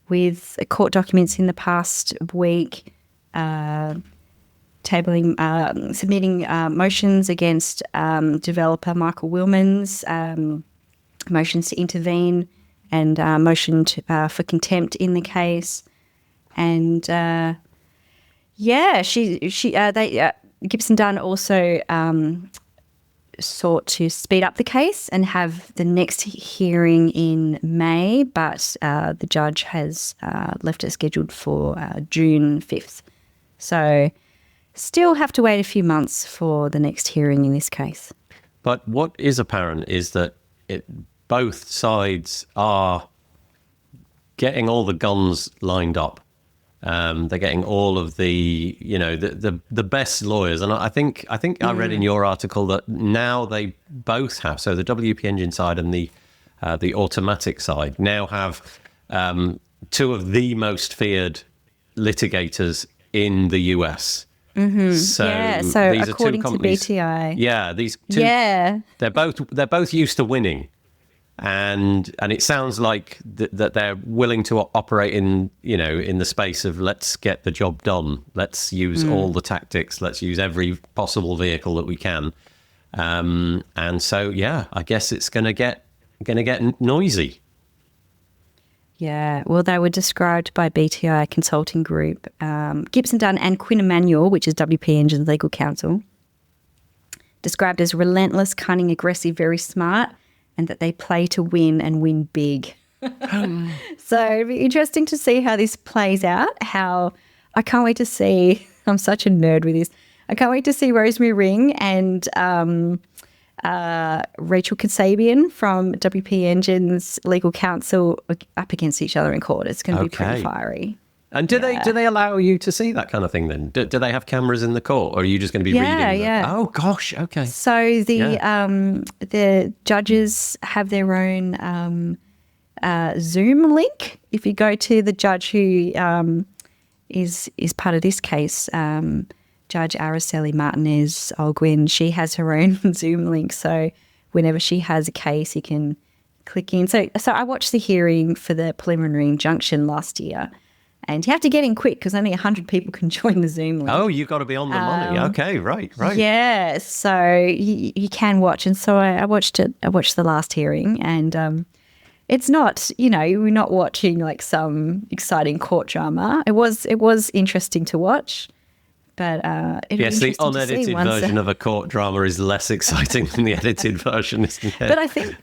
Speaker 2: with court documents in the past week, submitting motions against developer Michael Willmans, motions to intervene, and motion for contempt in the case. And Gibson Dunn also sought to speed up the case and have the next hearing in May, but the judge has left it scheduled for June 5th. So still have to wait a few months for the next hearing in this case.
Speaker 1: But what is apparent is that both sides are getting all the guns lined up. They're getting all of the, the best lawyers. And I think I read in your article that now they both have, so the WP Engine side and the Automattic side now have two of the most feared litigators in the US.
Speaker 2: Mm-hmm. So
Speaker 1: these
Speaker 2: according
Speaker 1: are two
Speaker 2: to
Speaker 1: companies,
Speaker 2: BTI.
Speaker 1: these two, they're both used to winning. And it sounds like that they're willing to operate in the space of let's get the job done. Let's use all the tactics. Let's use every possible vehicle that we can. And so, I guess it's going to get noisy.
Speaker 2: Yeah, well, they were described by BTI Consulting Group, Gibson Dunn and Quinn Emanuel, which is WP Engine's legal counsel, described as relentless, cunning, aggressive, very smart, and that they play to win and win big. So it'd be interesting to see how this plays out. I can't wait to see, I'm such a nerd with this, I can't wait to see Rosemary Ring and Rachel Kasabian from WP Engine's legal counsel up against each other in court. It's going to be pretty fiery.
Speaker 1: And do they allow you to see that kind of thing then? Do they have cameras in the court, or are you just going to be reading them?
Speaker 2: Yeah.
Speaker 1: Oh gosh, okay.
Speaker 2: So the judges have their own Zoom link. If you go to the judge who is part of this case, Judge Araceli Martinez Alguin, she has her own Zoom link. So whenever she has a case, you can click in. So I watched the hearing for the preliminary injunction last year. And you have to get in quick because only 100 people can join the Zoom link.
Speaker 1: Oh, you've got to be on the money. Okay, right.
Speaker 2: Yeah, so you can watch. And so I watched it. I watched the last hearing, and it's not, we're not watching like some exciting court drama. It was interesting to watch, but
Speaker 1: yes, the unedited version of a court drama is less exciting than the edited version, isn't it?
Speaker 2: But I think,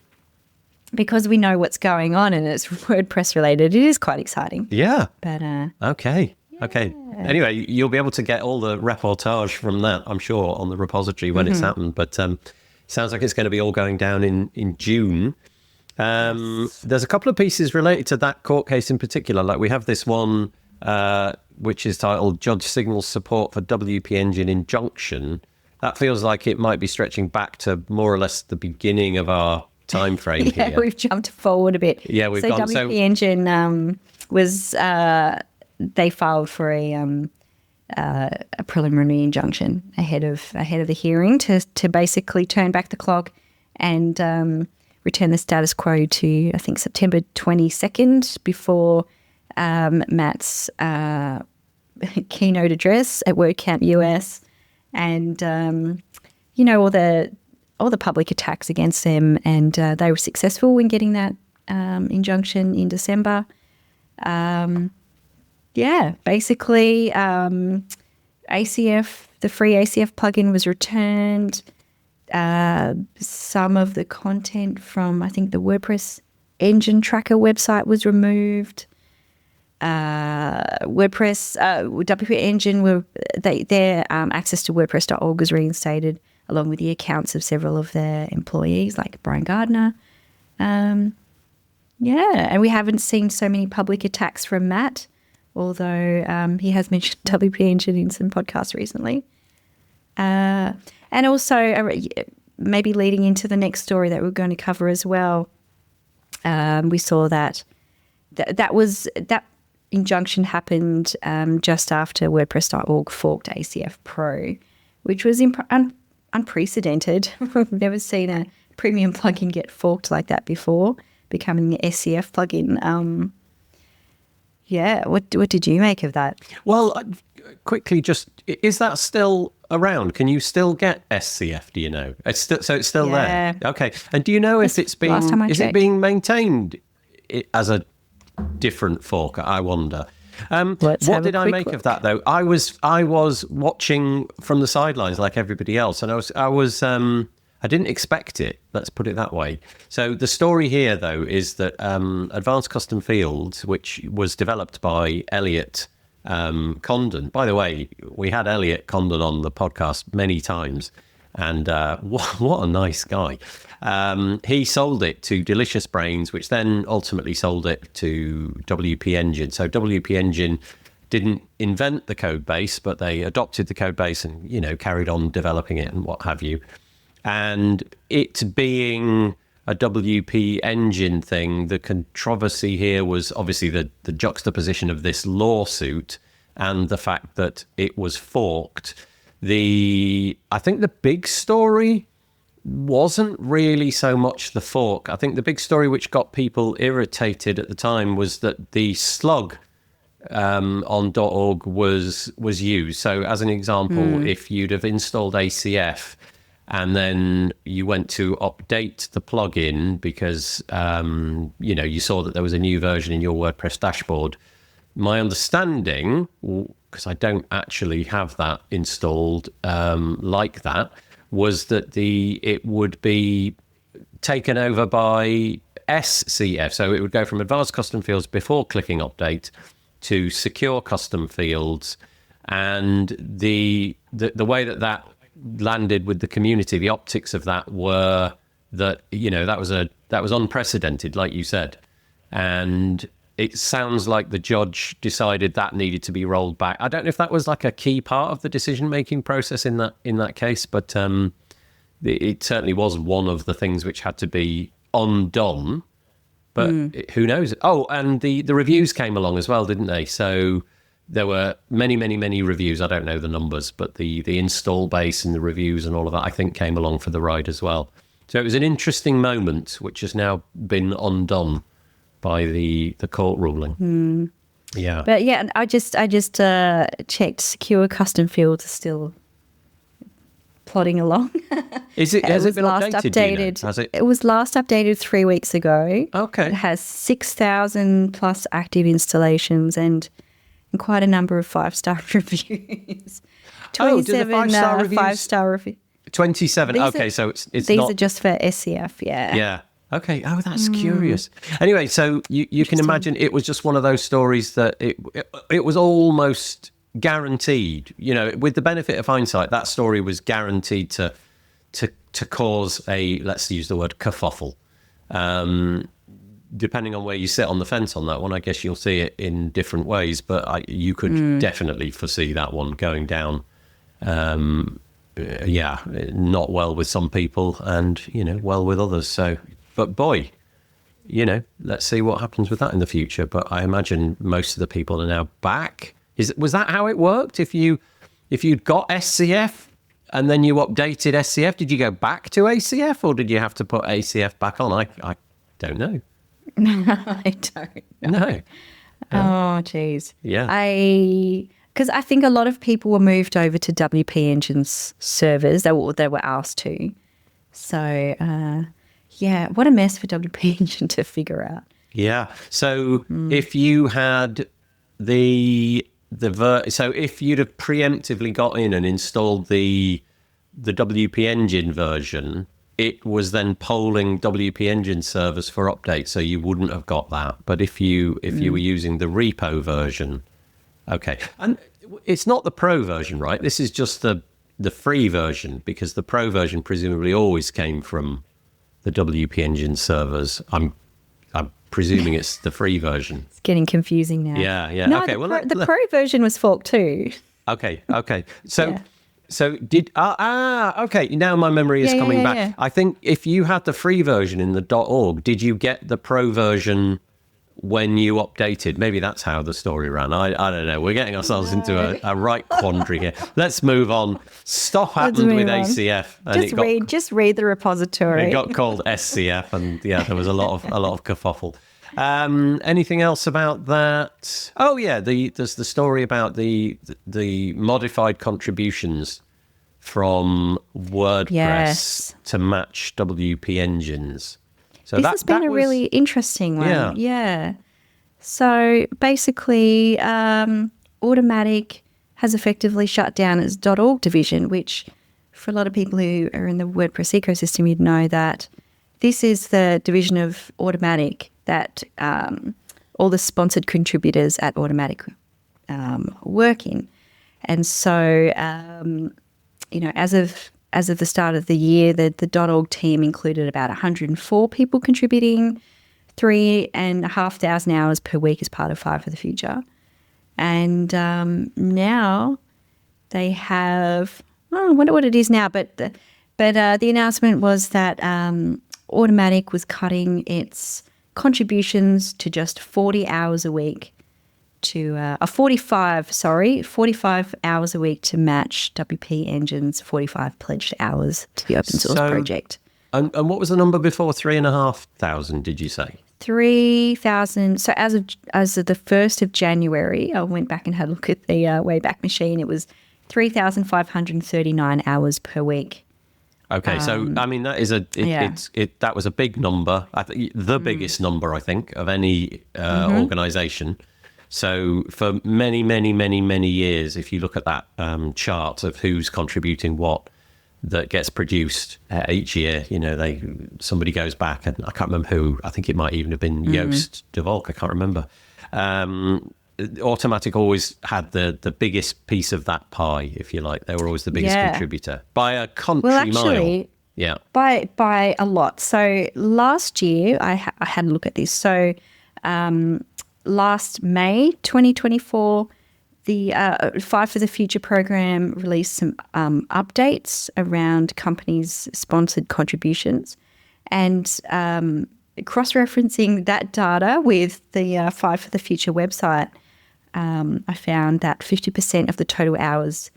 Speaker 2: because we know what's going on and it's WordPress related, it is quite exciting.
Speaker 1: Yeah.
Speaker 2: But
Speaker 1: okay. Anyway, you'll be able to get all the reportage from that, I'm sure, on the repository when it's happened. But sounds like it's going to be all going down in June. There's a couple of pieces related to that court case in particular. Like we have this one, which is titled Judge Signals Support for WP Engine Injunction. That feels like it might be stretching back to more or less the beginning of our time frame here.
Speaker 2: Yeah, we've jumped forward a bit.
Speaker 1: Yeah, we've gone.
Speaker 2: WP Engine was they filed for a preliminary injunction ahead of the hearing to basically turn back the clock and return the status quo to, I think, September 22nd before Matt's keynote address at WordCamp US, and all the public attacks against them, and they were successful in getting that injunction in December. Basically, ACF, the free ACF plugin was returned. Some of the content from, I think, the WordPress engine tracker website was removed. WP Engine, their access to WordPress.org was reinstated, along with the accounts of several of their employees, like Brian Gardner. And we haven't seen so many public attacks from Matt, although he has mentioned WP Engine in some podcasts recently. And also, maybe leading into the next story that we're going to cover as well, we saw that injunction happened just after WordPress.org forked ACF Pro, which was unprecedented. We've never seen a premium plugin get forked like that before, becoming an SCF plugin. What did you make of that?
Speaker 1: Well, quickly, is that still around? Can you still get SCF? Do you know? It's still there. Okay. And do you know if it's being it being maintained as a different fork? I wonder. What did I make of that though? I was watching from the sidelines like everybody else, and I I didn't expect it. Let's put it that way. So the story here, though, is that Advanced Custom Fields, which was developed by Elliot Condon. By the way, we had Elliot Condon on the podcast many times, and what a nice guy. He sold it to Delicious Brains, which then ultimately sold it to WP Engine. So WP Engine didn't invent the code base, but they adopted the code base and, carried on developing it and what have you. And it being a WP Engine thing, the controversy here was obviously the juxtaposition of this lawsuit and the fact that it was forked. I think the big story wasn't really so much the fork. I think the big story which got people irritated at the time was that the slug on .org was used. So as an example, if you'd have installed ACF and then you went to update the plugin because, you saw that there was a new version in your WordPress dashboard. My understanding, because I don't actually have that installed like that, was that it would be taken over by SCF. So it would go from Advanced Custom Fields before clicking update to Secure Custom Fields. And the way that landed with the community, the optics of that were that that was unprecedented, like you said, and it sounds like the judge decided that needed to be rolled back. I don't know if that was like a key part of the decision making process in that case, but it certainly was one of the things which had to be undone. But who knows? Oh, and the reviews came along as well, didn't they? So there were many, many, many reviews. I don't know the numbers, but the install base and the reviews and all of that, I think, came along for the ride as well. So it was an interesting moment, which has now been undone by the court ruling. Yeah.
Speaker 2: But yeah, I just checked. Secure Custom Fields are still plodding along.
Speaker 1: Has it been updated? Has it?
Speaker 2: It was last updated 3 weeks ago.
Speaker 1: Okay.
Speaker 2: It has 6,000 plus active installations and quite a number of 5-star reviews. 27 5-star reviews.
Speaker 1: 27. Okay, so it's
Speaker 2: these
Speaker 1: not...
Speaker 2: are just for SCF, yeah.
Speaker 1: Yeah. Okay. Oh, that's curious. Anyway, so you can imagine it was just one of those stories that it was almost guaranteed. With the benefit of hindsight, that story was guaranteed to cause a, let's use the word, kerfuffle. Depending on where you sit on the fence on that one, I guess you'll see it in different ways. But you could definitely foresee that one going down. Not well with some people and, well with others. So, but boy, let's see what happens with that in the future. But I imagine most of the people are now back. Was that how it worked? If you'd got SCF and then you updated SCF, did you go back to ACF or did you have to put ACF back on? I don't know.
Speaker 2: I don't know.
Speaker 1: No.
Speaker 2: Oh, geez.
Speaker 1: Yeah.
Speaker 2: Because I think a lot of people were moved over to WP Engine's servers. They were asked to. So, what a mess for WP Engine to figure out.
Speaker 1: Yeah. So if you had so if you'd have preemptively got in and installed the WP Engine version, it was then polling WP Engine servers for updates, so you wouldn't have got that. But if you were using the repo version, okay, and it's not the pro version, right? This is just the free version, because the pro version presumably always came from the WP Engine servers. I'm presuming it's the free version.
Speaker 2: It's getting confusing now.
Speaker 1: Yeah.
Speaker 2: No,
Speaker 1: okay,
Speaker 2: the pro version was forked too.
Speaker 1: Okay. So did okay, now my memory is coming back.
Speaker 2: Yeah.
Speaker 1: I think if you had the free version in the .org, did you get the pro version when you updated? Maybe that's how the story ran. I don't know. We're getting ourselves into a right quandary here. Let's move on. Stuff happened with ACF. And
Speaker 2: just read the repository.
Speaker 1: It got called SCF, and there was a lot of kerfuffle. Anything else about that? Oh yeah, there's the story about the modified contributions from WordPress to match WP Engines. So
Speaker 2: this has been a really interesting one. Yeah. So basically, Automattic has effectively shut down its .org division, which for a lot of people who are in the WordPress ecosystem, you'd know that this is the division of Automattic that all the sponsored contributors at Automattic work in. And so, as of the start of the year, the .org team included about 104 people contributing, 3,500 hours per week as part of Fire for the Future. And now they have, I wonder what it is now, but the announcement was that Automattic was cutting its contributions to just 40 hours a week to 45 hours a week to match WP Engine's 45 pledged hours to the open source project.
Speaker 1: And what was the number before? 3,500, did you say?
Speaker 2: 3,000. So as of the 1st of January, I went back and had a look at the Wayback Machine. It was 3,539 hours per week.
Speaker 1: Okay, so I mean that is that was a big number. I think the biggest number, I think, of any organisation. So for many, many, many, many years, if you look at that chart of who's contributing what that gets produced each year, somebody goes back, and I can't remember who. I think it might even have been Joost de Valk. I can't remember. Automattic always had the biggest piece of that pie, if you like. They were always the biggest contributor by a country mile. Yeah,
Speaker 2: by a lot. So last year, I had a look at this. So last May 2024, the Fire for the Future program released some updates around companies' sponsored contributions, and cross-referencing that data with the Fire for the Future website, I found that 50% of the total hours,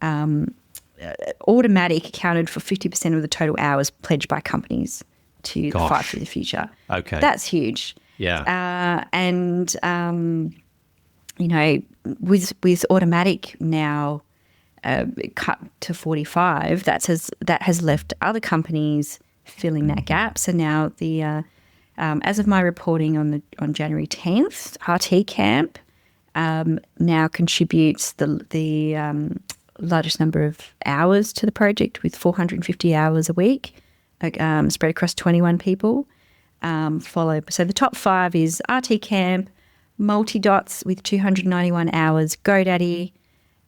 Speaker 2: Automattic accounted for 50% of the total hours pledged by companies to Fire for the Future.
Speaker 1: Okay.
Speaker 2: That's huge.
Speaker 1: Yeah.
Speaker 2: With Automattic now cut to 45, that has left other companies filling that gap. So now as of my reporting on January 10th, RT Camp now contributes the largest number of hours to the project with 450 hours a week, spread across 21 people. So the top 5 is RT Camp, Multidots with 291 hours, GoDaddy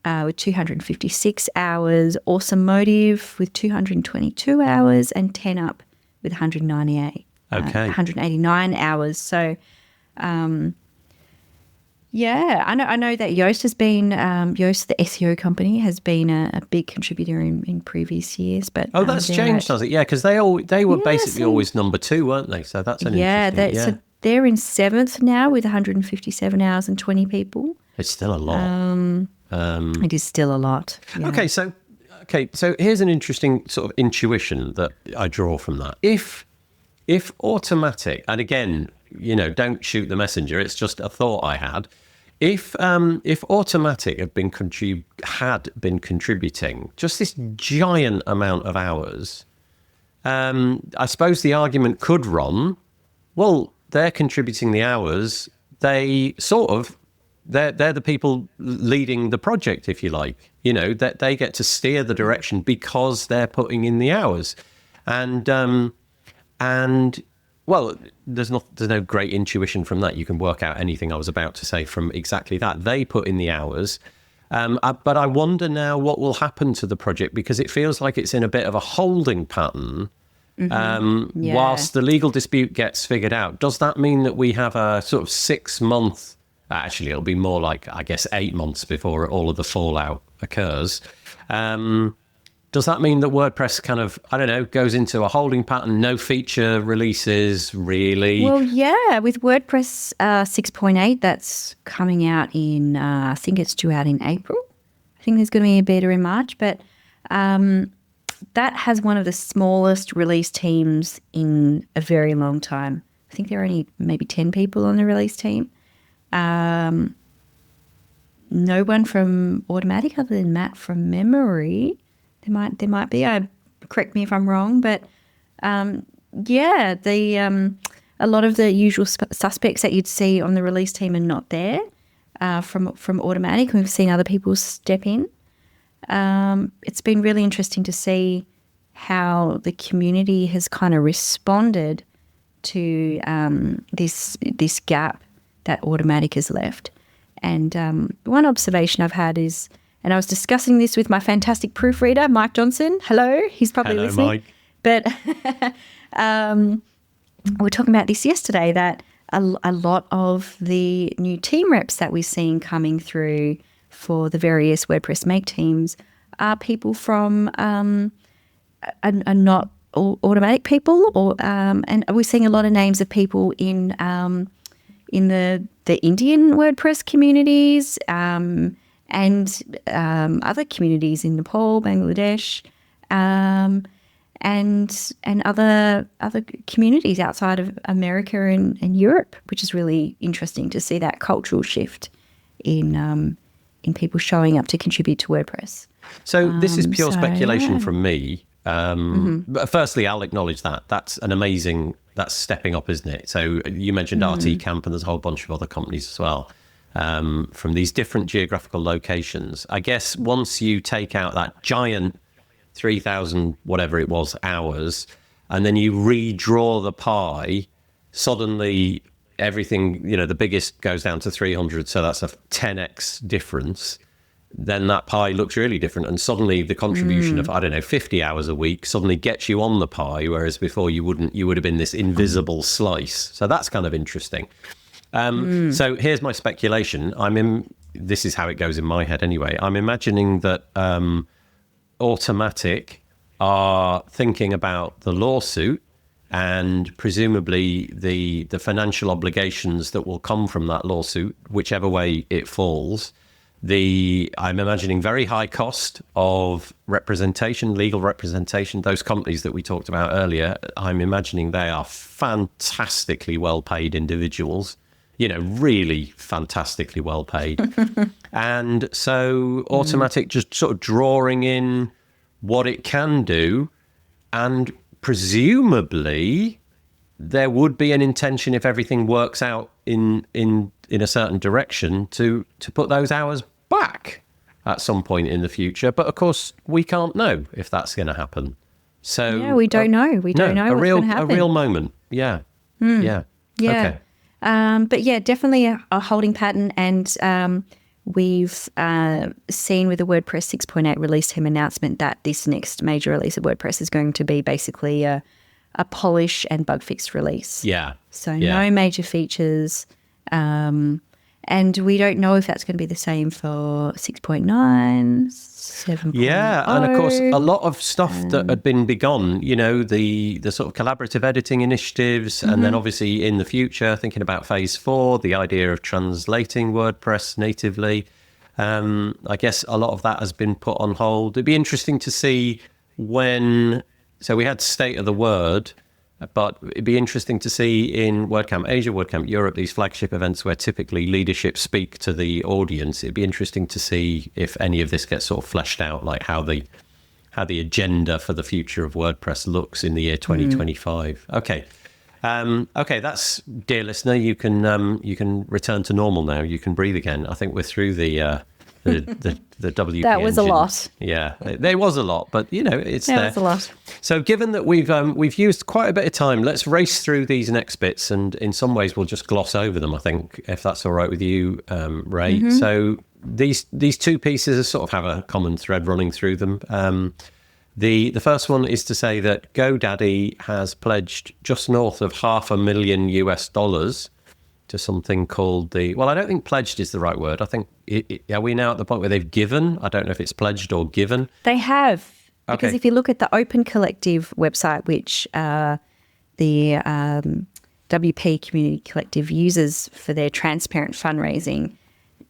Speaker 2: with 256 hours, Awesome Motive with 222 hours, and 10up with 189 hours. So, I know that Yoast has been Yoast, the SEO company, has been a big contributor in previous years. But
Speaker 1: that's changed, has it? Yeah, because they were basically always number 2, weren't they? So that's an interesting.
Speaker 2: So they're in 7th now with 157 hours and 20 people.
Speaker 1: It's still a lot.
Speaker 2: It is still a lot. Yeah.
Speaker 1: Okay, so here's an interesting sort of intuition that I draw from that. If Automattic, and again, don't shoot the messenger, it's just a thought I had. If Automattic had been contributing just this giant amount of hours, I suppose the argument could run, well, they're contributing the hours. They're the people leading the project, if you like. That they get to steer the direction because they're putting in the hours, and well, there's no great intuition from that. You can work out anything I was about to say from exactly that. They put in the hours, but I wonder now what will happen to the project, because it feels like it's in a bit of a holding pattern. Whilst the legal dispute gets figured out. Does that mean that we have a sort of 6-month, actually it'll be more like, I guess, 8 months before all of the fallout occurs? Does that mean that WordPress kind of, goes into a holding pattern, no feature releases really?
Speaker 2: Well, yeah, with WordPress 6.8, that's coming out in, I think it's due out in April. I think there's going to be a beta in March, but that has one of the smallest release teams in a very long time. I think there are only maybe 10 people on the release team. No one from Automattic other than Matt from memory. There might be. Correct me if I'm wrong, but a lot of the usual suspects that you'd see on the release team are not there from Automattic. We've seen other people step in. it's been really interesting to see how the community has kind of responded to this gap that Automattic has left. And one observation I've had is, and I was discussing this with my fantastic proofreader, Mike Johnson. Hello, he's probably
Speaker 1: Hello,
Speaker 2: listening.
Speaker 1: Mike.
Speaker 2: But we were talking about this yesterday, that a lot of the new team reps that we're seeing coming through for the various WordPress Make teams are people from are not Automattic people, or and we're seeing a lot of names of people in the Indian WordPress communities and other communities in Nepal, Bangladesh, and other communities outside of America and Europe, which is really interesting to see that cultural shift in people showing up to contribute to WordPress.
Speaker 1: So this is pure speculation from me. But firstly, I'll acknowledge that. That's stepping up, isn't it? So you mentioned RT Camp, and there's a whole bunch of other companies as well from these different geographical locations. I guess once you take out that giant 3,000, whatever it was, hours, and then you redraw the pie, suddenly everything, the biggest goes down to 300. So that's a 10x difference. Then that pie looks really different. And suddenly the contribution of, 50 hours a week suddenly gets you on the pie, whereas before you would have been this invisible slice. So that's kind of interesting. So here's my speculation. This is how it goes in my head anyway. I'm imagining that Automattic are thinking about the lawsuit and presumably the financial obligations that will come from that lawsuit, whichever way it falls. I'm imagining very high cost of representation, legal representation. Those companies that we talked about earlier, I'm imagining they are fantastically well-paid individuals, really fantastically well-paid. And so Automattic just sort of drawing in what it can do, and presumably there would be an intention, if everything works out in a certain direction, to put those hours back at some point in the future. But of course, we can't know if that's going to happen. So
Speaker 2: yeah, we don't know. We don't know what's going to happen.
Speaker 1: A real moment. Yeah. Yeah. Okay.
Speaker 2: But yeah, definitely a holding pattern. And we've seen with the WordPress 6.8 release team announcement that this next major release of WordPress is going to be basically a polish and bug fix release.
Speaker 1: Yeah.
Speaker 2: So no major features. And we don't know if that's going to be the same for 6.9, 7.0.
Speaker 1: Yeah, and of course, a lot of stuff that had been begun, the sort of collaborative editing initiatives, and then obviously in the future, thinking about phase 4, the idea of translating WordPress natively. I guess a lot of that has been put on hold. It'd be interesting to see so we had State of the Word, but it'd be interesting to see in WordCamp Asia, WordCamp Europe, these flagship events where typically leadership speak to the audience. It'd be interesting to see if any of this gets sort of fleshed out, like how the agenda for the future of WordPress looks in the year 2025. Okay. Okay, that's, dear listener, you can return to normal now. You can breathe again. I think we're through the WP
Speaker 2: That was
Speaker 1: engine.
Speaker 2: A lot.
Speaker 1: Yeah, there was a lot, but it's there.
Speaker 2: That was a lot. So
Speaker 1: given that we've used quite a bit of time, let's race through these next bits, and in some ways we'll just gloss over them, I think, if that's all right with you, Rae. So these two pieces sort of have a common thread running through them. The first one is to say that GoDaddy has pledged just north of $500,000 US to something called I don't think pledged is the right word. I think, are we now at the point where they've given? I don't know if it's pledged or given.
Speaker 2: They have.
Speaker 1: Okay.
Speaker 2: Because if you look at the Open Collective website, which the WP Community Collective uses for their transparent fundraising,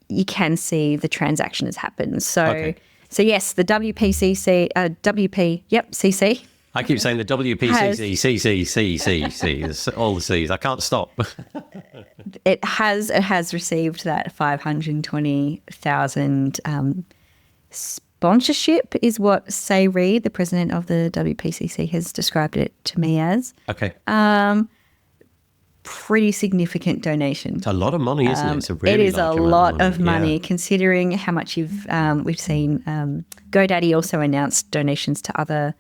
Speaker 2: you can see the transaction has happened. So, So yes, the WPCC, CC.
Speaker 1: I keep saying the WPCC, CC, all the C's. I can't stop.
Speaker 2: It has received that 520,000 sponsorship, is what Rae Morey, the president of the WPCC, has described it to me as.
Speaker 1: Okay.
Speaker 2: pretty significant donation.
Speaker 1: It's a lot of money, isn't it? It's a really
Speaker 2: It is a
Speaker 1: large amount
Speaker 2: lot of money,
Speaker 1: Yeah.
Speaker 2: considering how much we've seen. GoDaddy also announced donations to other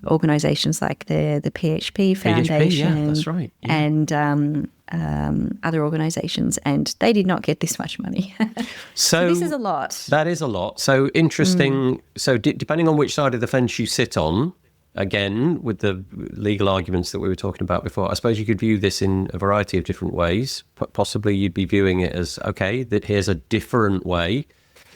Speaker 2: organisations like the PHP Foundation,
Speaker 1: yeah, that's right. Yeah.
Speaker 2: and other organisations, and they did not get this much money. So this is a lot.
Speaker 1: That is a lot. So interesting. So depending on which side of the fence you sit on, again, with the legal arguments that we were talking about before, I suppose you could view this in a variety of different ways. Possibly you'd be viewing it as, okay, that here's a different way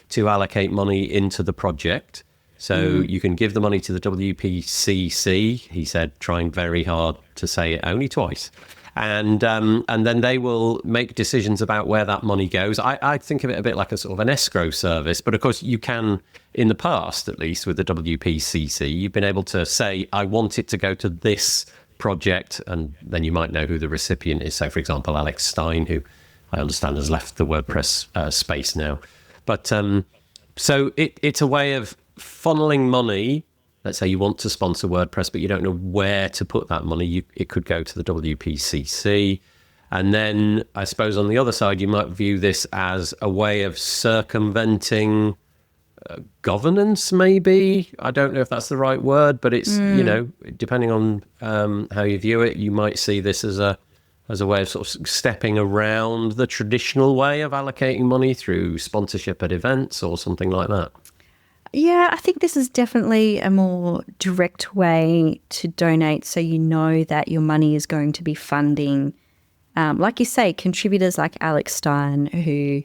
Speaker 1: to allocate money into the project. So you can give the money to the WPCC, he said, trying very hard to say it only twice. And then they will make decisions about where that money goes. I think of it a bit like a sort of an escrow service, but of course you can, in the past at least with the WPCC, you've been able to say, I want it to go to this project, and then you might know who the recipient is. So for example, Alex Stein, who I understand has left the WordPress space now. But so it's a way of funneling money. Let's say you want to sponsor WordPress, but you don't know where to put that money. It could go to the WPCC. And then I suppose on the other side, you might view this as a way of circumventing governance, maybe. I don't know if that's the right word, but it's, depending on how you view it, you might see this as a way of sort of stepping around the traditional way of allocating money through sponsorship at events or something like that.
Speaker 2: Yeah, I think this is definitely a more direct way to donate, so you know that your money is going to be funding, like you say, contributors like Alex Stein, who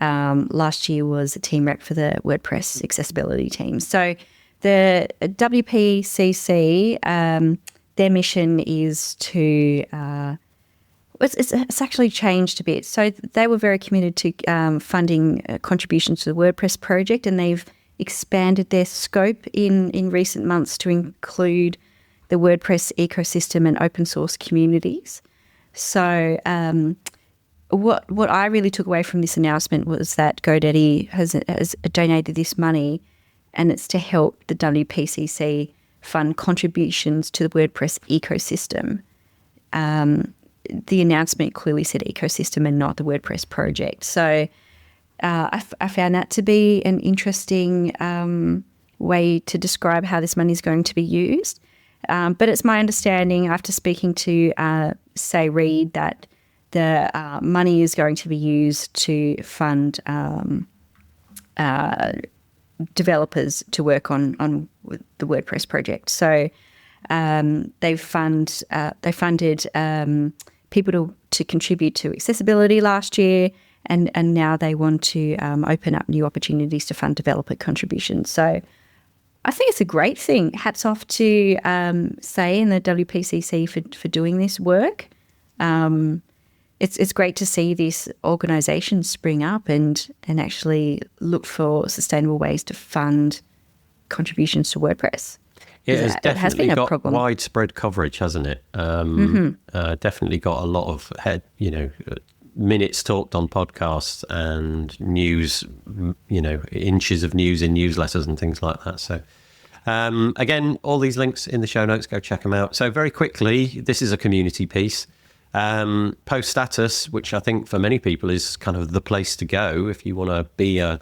Speaker 2: last year was a team rep for the WordPress accessibility team. So the WPCC, their mission is to it's actually changed a bit. So they were very committed to funding contributions to the WordPress project, and they've expanded their scope in recent months to include the WordPress ecosystem and open source communities. So what I really took away from this announcement was that GoDaddy has donated this money, and it's to help the WPCC fund contributions to the WordPress ecosystem. The announcement clearly said ecosystem and not the WordPress project. So I found that to be an interesting way to describe how this money is going to be used. But it's my understanding, after speaking to Say Reed, that the money is going to be used to fund developers to work on the WordPress project. So they funded people to contribute to accessibility last year, and now they want to open up new opportunities to fund developer contributions. So I think it's a great thing. Hats off to Say and the WPCC for doing this work. It's great to see these organisations spring up and actually look for sustainable ways to fund contributions to WordPress.
Speaker 1: It has definitely
Speaker 2: been a
Speaker 1: got
Speaker 2: problem.
Speaker 1: widespread coverage, hasn't it? Definitely got a lot of minutes talked on podcasts and news, inches of news in newsletters and things like that. So again, all these links in the show notes, go check them out. So very quickly, this is a community piece. Post status, which I think for many people is kind of the place to go if you want to be a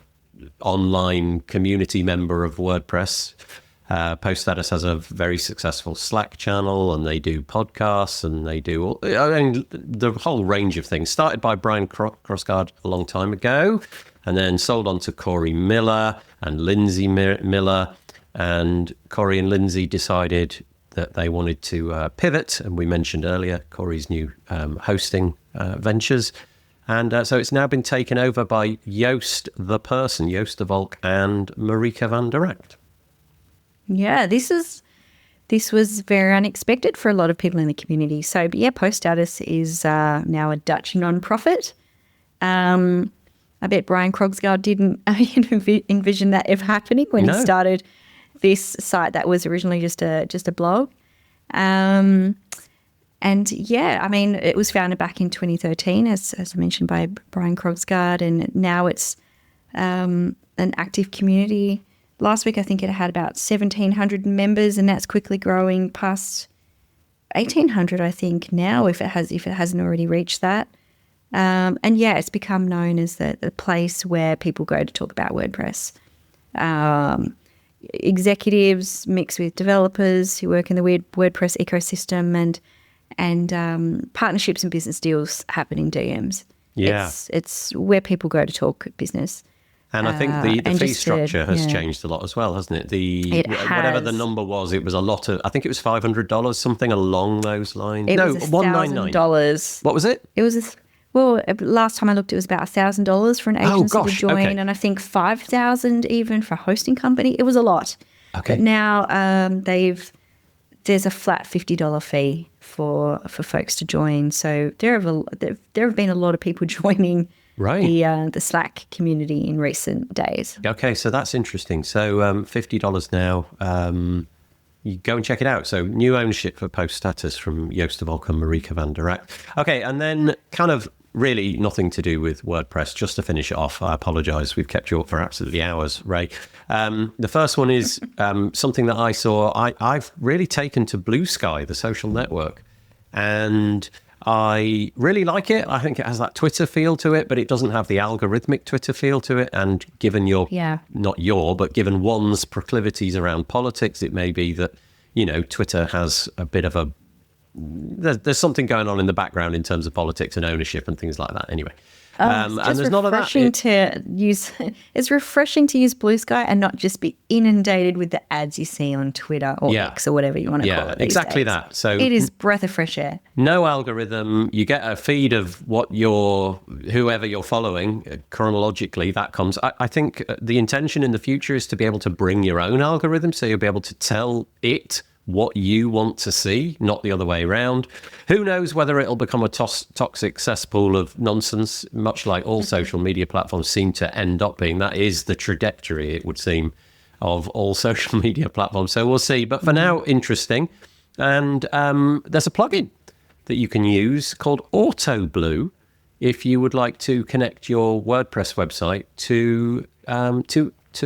Speaker 1: online community member of WordPress. Post Status has a very successful Slack channel, and they do podcasts, and they do the whole range of things. Started by Brian Crossguard a long time ago, and then sold on to Corey Miller and Lindsay Miller. And Corey and Lindsay decided that they wanted to pivot, and we mentioned earlier Corey's new hosting ventures. And so it's now been taken over by Joost the person, Joost de Volk, and Marika van der Act.
Speaker 2: Yeah, this was very unexpected for a lot of people in the community. So, but yeah, Post Status is now a Dutch non-profit. I bet Brian Krogsgaard didn't envision that ever happening when he started this site that was originally just a blog. And yeah, I mean, it was founded back in 2013, as I mentioned, by Brian Krogsgaard, and now it's an active community. Last week, I think it had about 1,700 members, and that's quickly growing past 1,800, I think now, if it hasn't already reached that. And yeah, it's become known as the place where people go to talk about WordPress. Executives mixed with developers who work in the WordPress ecosystem, and partnerships and business deals happen in DMs.
Speaker 1: Yeah.
Speaker 2: It's where people go to talk business.
Speaker 1: And I think the fee structure has changed a lot as well, hasn't it? Whatever the number was, it was a lot of, I think it was $500, something along those lines.
Speaker 2: It was $1,000.
Speaker 1: What was it?
Speaker 2: It was last time I looked, it was about $1,000 for an agency to join,
Speaker 1: okay.
Speaker 2: and I think $5,000 even for a hosting company. It was a lot.
Speaker 1: Okay.
Speaker 2: But now there's a flat $50 fee for folks to join. So there have been a lot of people joining the Slack community in recent days.
Speaker 1: Okay, so that's interesting. So $50 now. You go and check it out. So new ownership for post status from Joost de Valk and Marieke van der Rak. Okay, and then kind of really nothing to do with WordPress. Just to finish it off, I apologise. We've kept you up for absolutely hours, Ray. The first one is something that I saw. I've really taken to Blue Sky, the social network, and I really like it. I think it has that Twitter feel to it, but it doesn't have the algorithmic Twitter feel to it. And given given one's proclivities around politics, it may be that, Twitter has a bit of a, there's something going on in the background in terms of politics and ownership and things like that. Anyway. And there's none of that.
Speaker 2: It's refreshing to use Blue Sky and not just be inundated with the ads you see on Twitter or X or whatever you want to call it.
Speaker 1: Exactly that. So
Speaker 2: it is breath of fresh air.
Speaker 1: No algorithm. You get a feed of whoever you're following chronologically. That comes. I think the intention in the future is to be able to bring your own algorithm, so you'll be able to tell it what you want to see, not the other way around. Who knows whether it'll become a toxic cesspool of nonsense, much like all social media platforms seem to end up being. That is the trajectory, it would seem, of all social media platforms. So we'll see. But for now, interesting. And there's a plugin that you can use called AutoBlue if you would like to connect your WordPress website to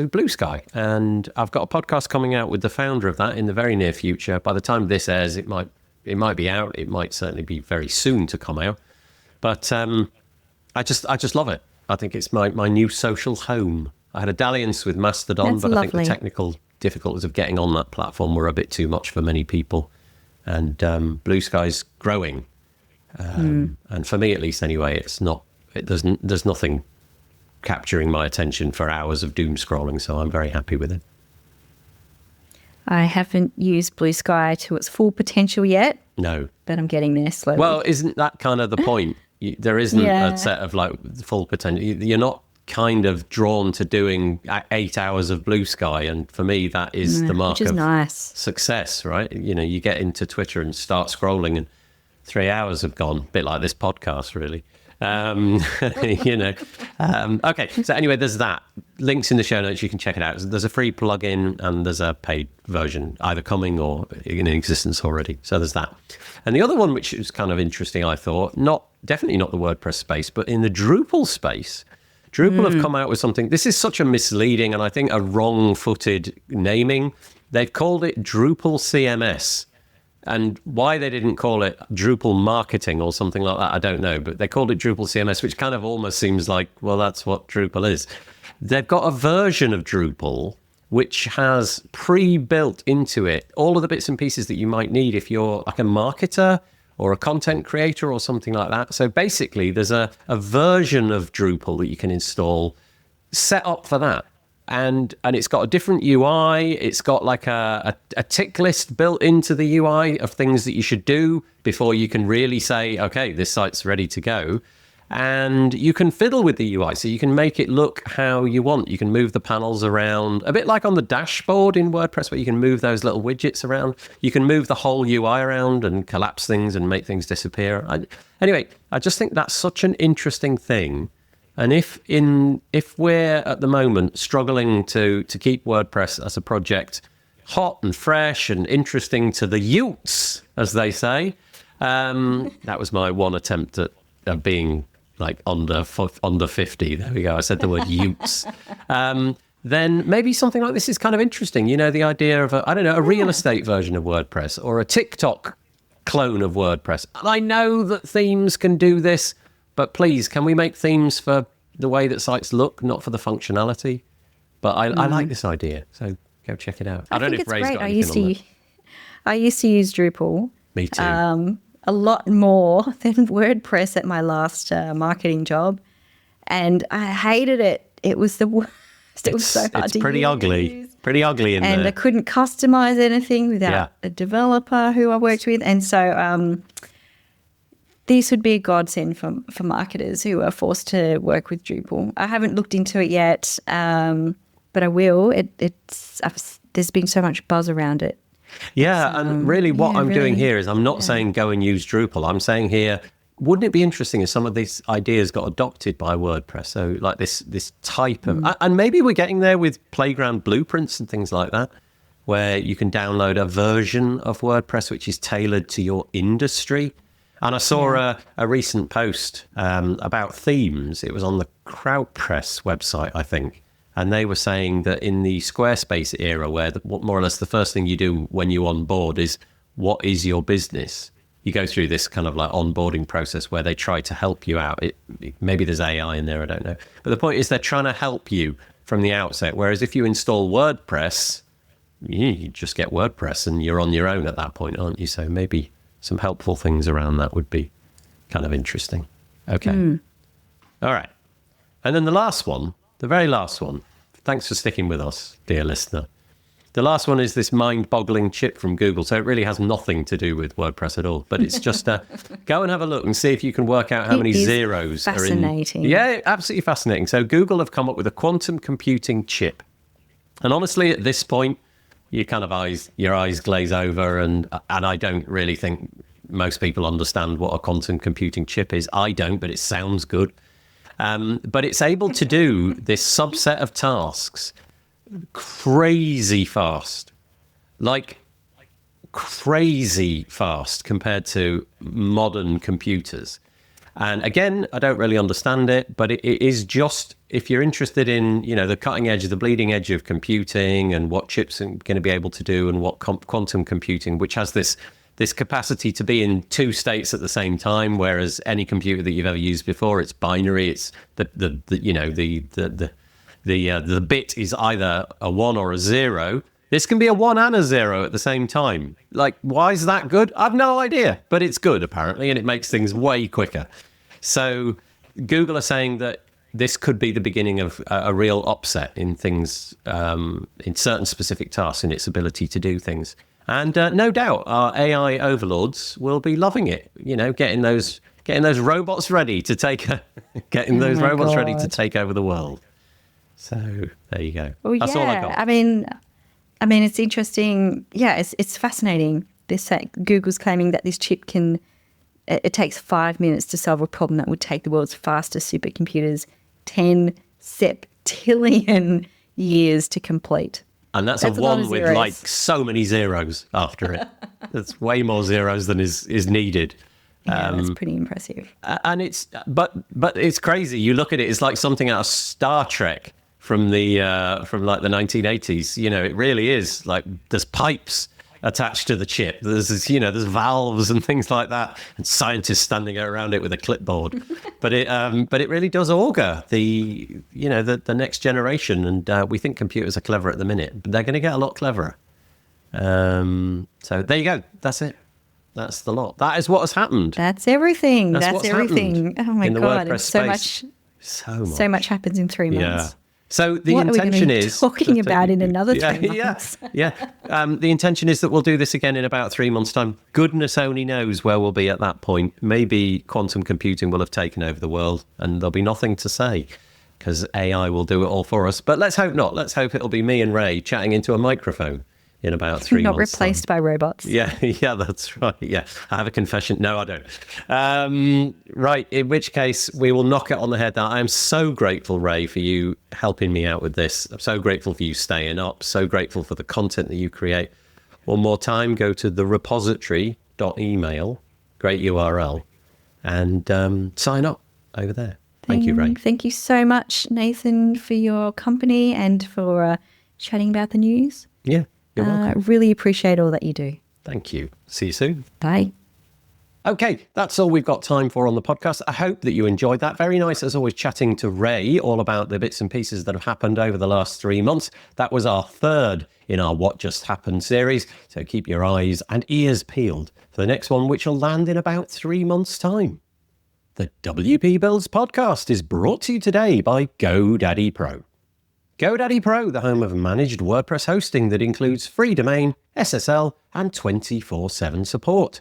Speaker 1: Blue Sky. And I've got a podcast coming out with the founder of that in the very near future. By the time this airs, it might be out. It might certainly be very soon to come out. But I just love it. I think it's my new social home. I had a dalliance with Mastodon, but I think the technical difficulties of getting on that platform were a bit too much for many people. And Blue Sky's growing. And for me, at least anyway, there's nothing capturing my attention for hours of doom scrolling, so I'm very happy with it.
Speaker 2: I haven't used Blue Sky to its full potential yet.
Speaker 1: No.
Speaker 2: But I'm getting there slowly.
Speaker 1: Well, isn't that kind of the point? There isn't a set of full potential. You're not kind of drawn to doing 8 hours of Blue Sky, and for me that is the mark of success, right? You get into Twitter and start scrolling and 3 hours have gone, a bit like this podcast really. Okay, so anyway, there's that. Links in the show notes, you can check it out. There's a free plugin and there's a paid version, either coming or in existence already. So there's that. And the other one, which is kind of interesting, I thought, definitely not the WordPress space, but in the Drupal space, Drupal have come out with something. This is such a misleading and I think a wrong-footed naming. They've called it Drupal CMS. And why they didn't call it Drupal marketing or something like that, I don't know. But they called it Drupal CMS, which kind of almost seems like, well, that's what Drupal is. They've got a version of Drupal which has pre-built into it all of the bits and pieces that you might need if you're like a marketer or a content creator or something like that. So basically, there's a version of Drupal that you can install set up for that. And it's got a different UI. It's got like a tick list built into the UI of things that you should do before you can really say, okay, this site's ready to go. And you can fiddle with the UI, so you can make it look how you want. You can move the panels around, a bit like on the dashboard in WordPress, where you can move those little widgets around. You can move the whole UI around and collapse things and make things disappear. Anyway, I just think that's such an interesting thing. And if we're at the moment struggling to keep WordPress as a project hot and fresh and interesting to the youths, as they say, that was my one attempt at being like under 50. There we go. I said the word youths. Then maybe something like this is kind of interesting. The idea of a real estate version of WordPress or a TikTok clone of WordPress. And I know that themes can do this, but please, can we make themes for the way that sites look, not for the functionality? But I like this idea, so go check it out. I don't know if Ray's got anything on that.
Speaker 2: I used to use Drupal.
Speaker 1: Me too.
Speaker 2: A lot more than WordPress at my last marketing job, and I hated it. It was the worst. It was so hard to
Speaker 1: pretty
Speaker 2: use.
Speaker 1: pretty ugly in there.
Speaker 2: And I couldn't customize anything without a developer who I worked with, and so this would be a godsend for marketers who are forced to work with Drupal. I haven't looked into it yet, but I will. There's been so much buzz around it.
Speaker 1: Yeah, and really what I'm doing here is I'm not saying go and use Drupal. I'm saying here, wouldn't it be interesting if some of these ideas got adopted by WordPress? So like this type of, and maybe we're getting there with playground blueprints and things like that, where you can download a version of WordPress which is tailored to your industry. And I saw a recent post about themes. It was on the CrowdPress website, I think. And they were saying that in the Squarespace era, where more or less the first thing you do when you onboard is, what is your business? You go through this kind of like onboarding process where they try to help you out. Maybe there's AI in there, I don't know. But the point is they're trying to help you from the outset. Whereas if you install WordPress, you just get WordPress and you're on your own at that point, aren't you? So maybe some helpful things around that would be kind of interesting. Okay. All right. And then the last one, the very last one. Thanks for sticking with us, dear listener. The last one is this mind-boggling chip from Google. So it really has nothing to do with WordPress at all. But it's just go and have a look and see if you can work out how many zeros are in.
Speaker 2: Fascinating.
Speaker 1: Yeah, absolutely fascinating. So Google have come up with a quantum computing chip. And honestly, at this point, your eyes glaze over. And I don't really think most people understand what a quantum computing chip is. I don't, but it sounds good. But it's able to do this subset of tasks crazy fast, like crazy fast compared to modern computers. And again, I don't really understand it, but it is just, if you're interested in, the cutting edge, the bleeding edge of computing and what chips are going to be able to do and what quantum computing, which has this capacity to be in two states at the same time, whereas any computer that you've ever used before, it's binary. It's the bit is either a 1 or a 0. This can be a 1 and a 0 at the same time. Like, why is that good? I've no idea, but it's good apparently, and it makes things way quicker. So Google are saying that this could be the beginning of a real upset in things, in certain specific tasks, in its ability to do things. And no doubt our AI overlords will be loving it, getting those robots ready to take ready to take over the world. So there you go.
Speaker 2: Well,
Speaker 1: that's all I got.
Speaker 2: I mean, it's interesting. Yeah, it's fascinating. Google's claiming that this chip it takes 5 minutes to solve a problem that would take the world's fastest supercomputers 10 septillion years to complete.
Speaker 1: And that's a 1 with like so many zeros after it. That's way more zeros than is needed.
Speaker 2: Yeah, that's pretty impressive.
Speaker 1: And but it's crazy. You look at it, it's like something out of Star Trek from the 1980s. It really is like there's pipes attached to the chip. There's there's valves and things like that, and scientists standing around it with a clipboard. But it really does augur the next generation. And we think computers are clever at the minute, but they're going to get a lot cleverer. So there you go. That's it. That's the lot. That is what has happened.
Speaker 2: That's everything.
Speaker 1: That's
Speaker 2: everything. Oh my God!
Speaker 1: WordPress
Speaker 2: It's so much happens in 3 months.
Speaker 1: Yeah. So the intention is
Speaker 2: talking about in another 3 months.
Speaker 1: Yeah. The intention is that we'll do this again in about 3 months' time. Goodness only knows where we'll be at that point. Maybe quantum computing will have taken over the world, and there'll be nothing to say because AI will do it all for us. But let's hope not. Let's hope it'll be me and Ray chatting into a microphone in about 3 months.
Speaker 2: Not replaced by robots.
Speaker 1: Yeah, that's right. Yeah, I have a confession. No, I don't. Right, in which case we will knock it on the head now. I am so grateful, Ray, for you helping me out with this. I'm so grateful for you staying up, so grateful for the content that you create. One more time, go to therepository.email, great URL, and sign up over there. Thank you, Ray.
Speaker 2: Thank you so much, Nathan, for your company and for chatting about the news.
Speaker 1: Yeah. You're welcome.
Speaker 2: Really appreciate all that you do.
Speaker 1: Thank you. See you soon.
Speaker 2: Bye.
Speaker 1: Okay, that's all we've got time for on the podcast. I hope that you enjoyed that. Very nice, as always, chatting to Rae all about the bits and pieces that have happened over the last 3 months. That was our third in our What Just Happened series. So keep your eyes and ears peeled for the next one, which will land in about 3 months' time. The WP Builds podcast is brought to you today by GoDaddy Pro. GoDaddy Pro, the home of managed WordPress hosting that includes free domain, SSL, and 24/7 support.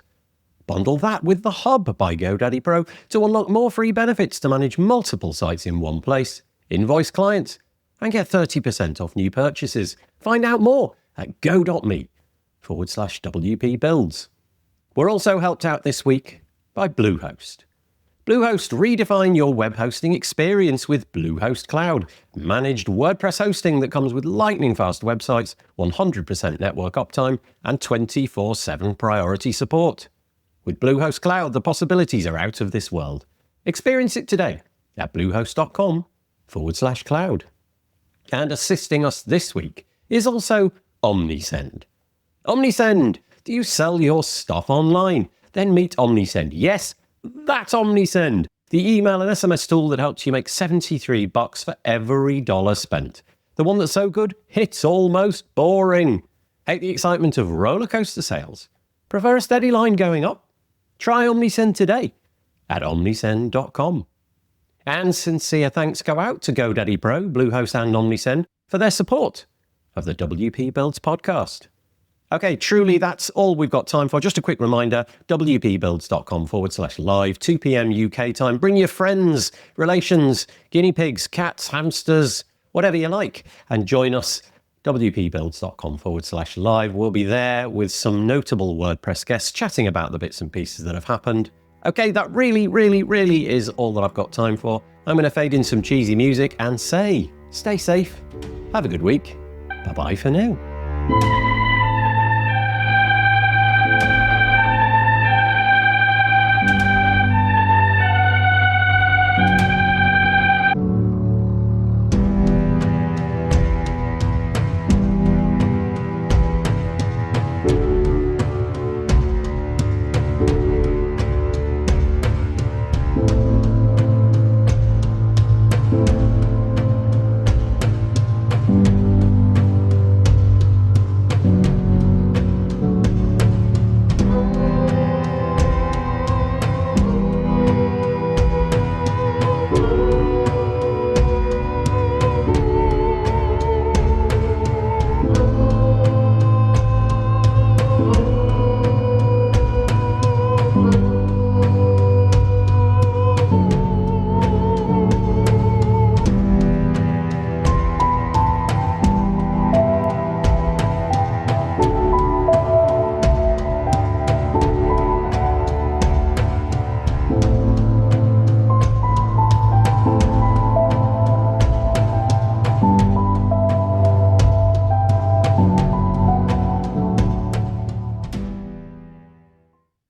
Speaker 1: Bundle that with the Hub by GoDaddy Pro to unlock more free benefits to manage multiple sites in one place, invoice clients, and get 30% off new purchases. Find out more at go.me/WP Builds. We're also helped out this week by Bluehost. Bluehost, redefine your web hosting experience with Bluehost Cloud, managed WordPress hosting that comes with lightning-fast websites, 100% network uptime, and 24/7 priority support. With Bluehost Cloud, the possibilities are out of this world. Experience it today at bluehost.com/cloud. And assisting us this week is also OmniSend. OmniSend, do you sell your stuff online? Then meet OmniSend. Yes, that's OmniSend, the email and SMS tool that helps you make $73 for every dollar spent. The one that's so good, it's almost boring. Hate the excitement of roller coaster sales? Prefer a steady line going up? Try OmniSend today at omnisend.com. And sincere thanks go out to GoDaddy Pro, Bluehost and OmniSend for their support of the WP Builds podcast. Okay, truly that's all we've got time for. Just a quick reminder, wpbuilds.com/live, 2 p.m. UK time. Bring your friends, relations, guinea pigs, cats, hamsters, whatever you like, and join us. wpbuilds.com/live. We'll be there with some notable WordPress guests chatting about the bits and pieces that have happened. Okay, that really is all that I've got time for. I'm going to fade in some cheesy music and say, stay safe, have a good week, bye-bye for now.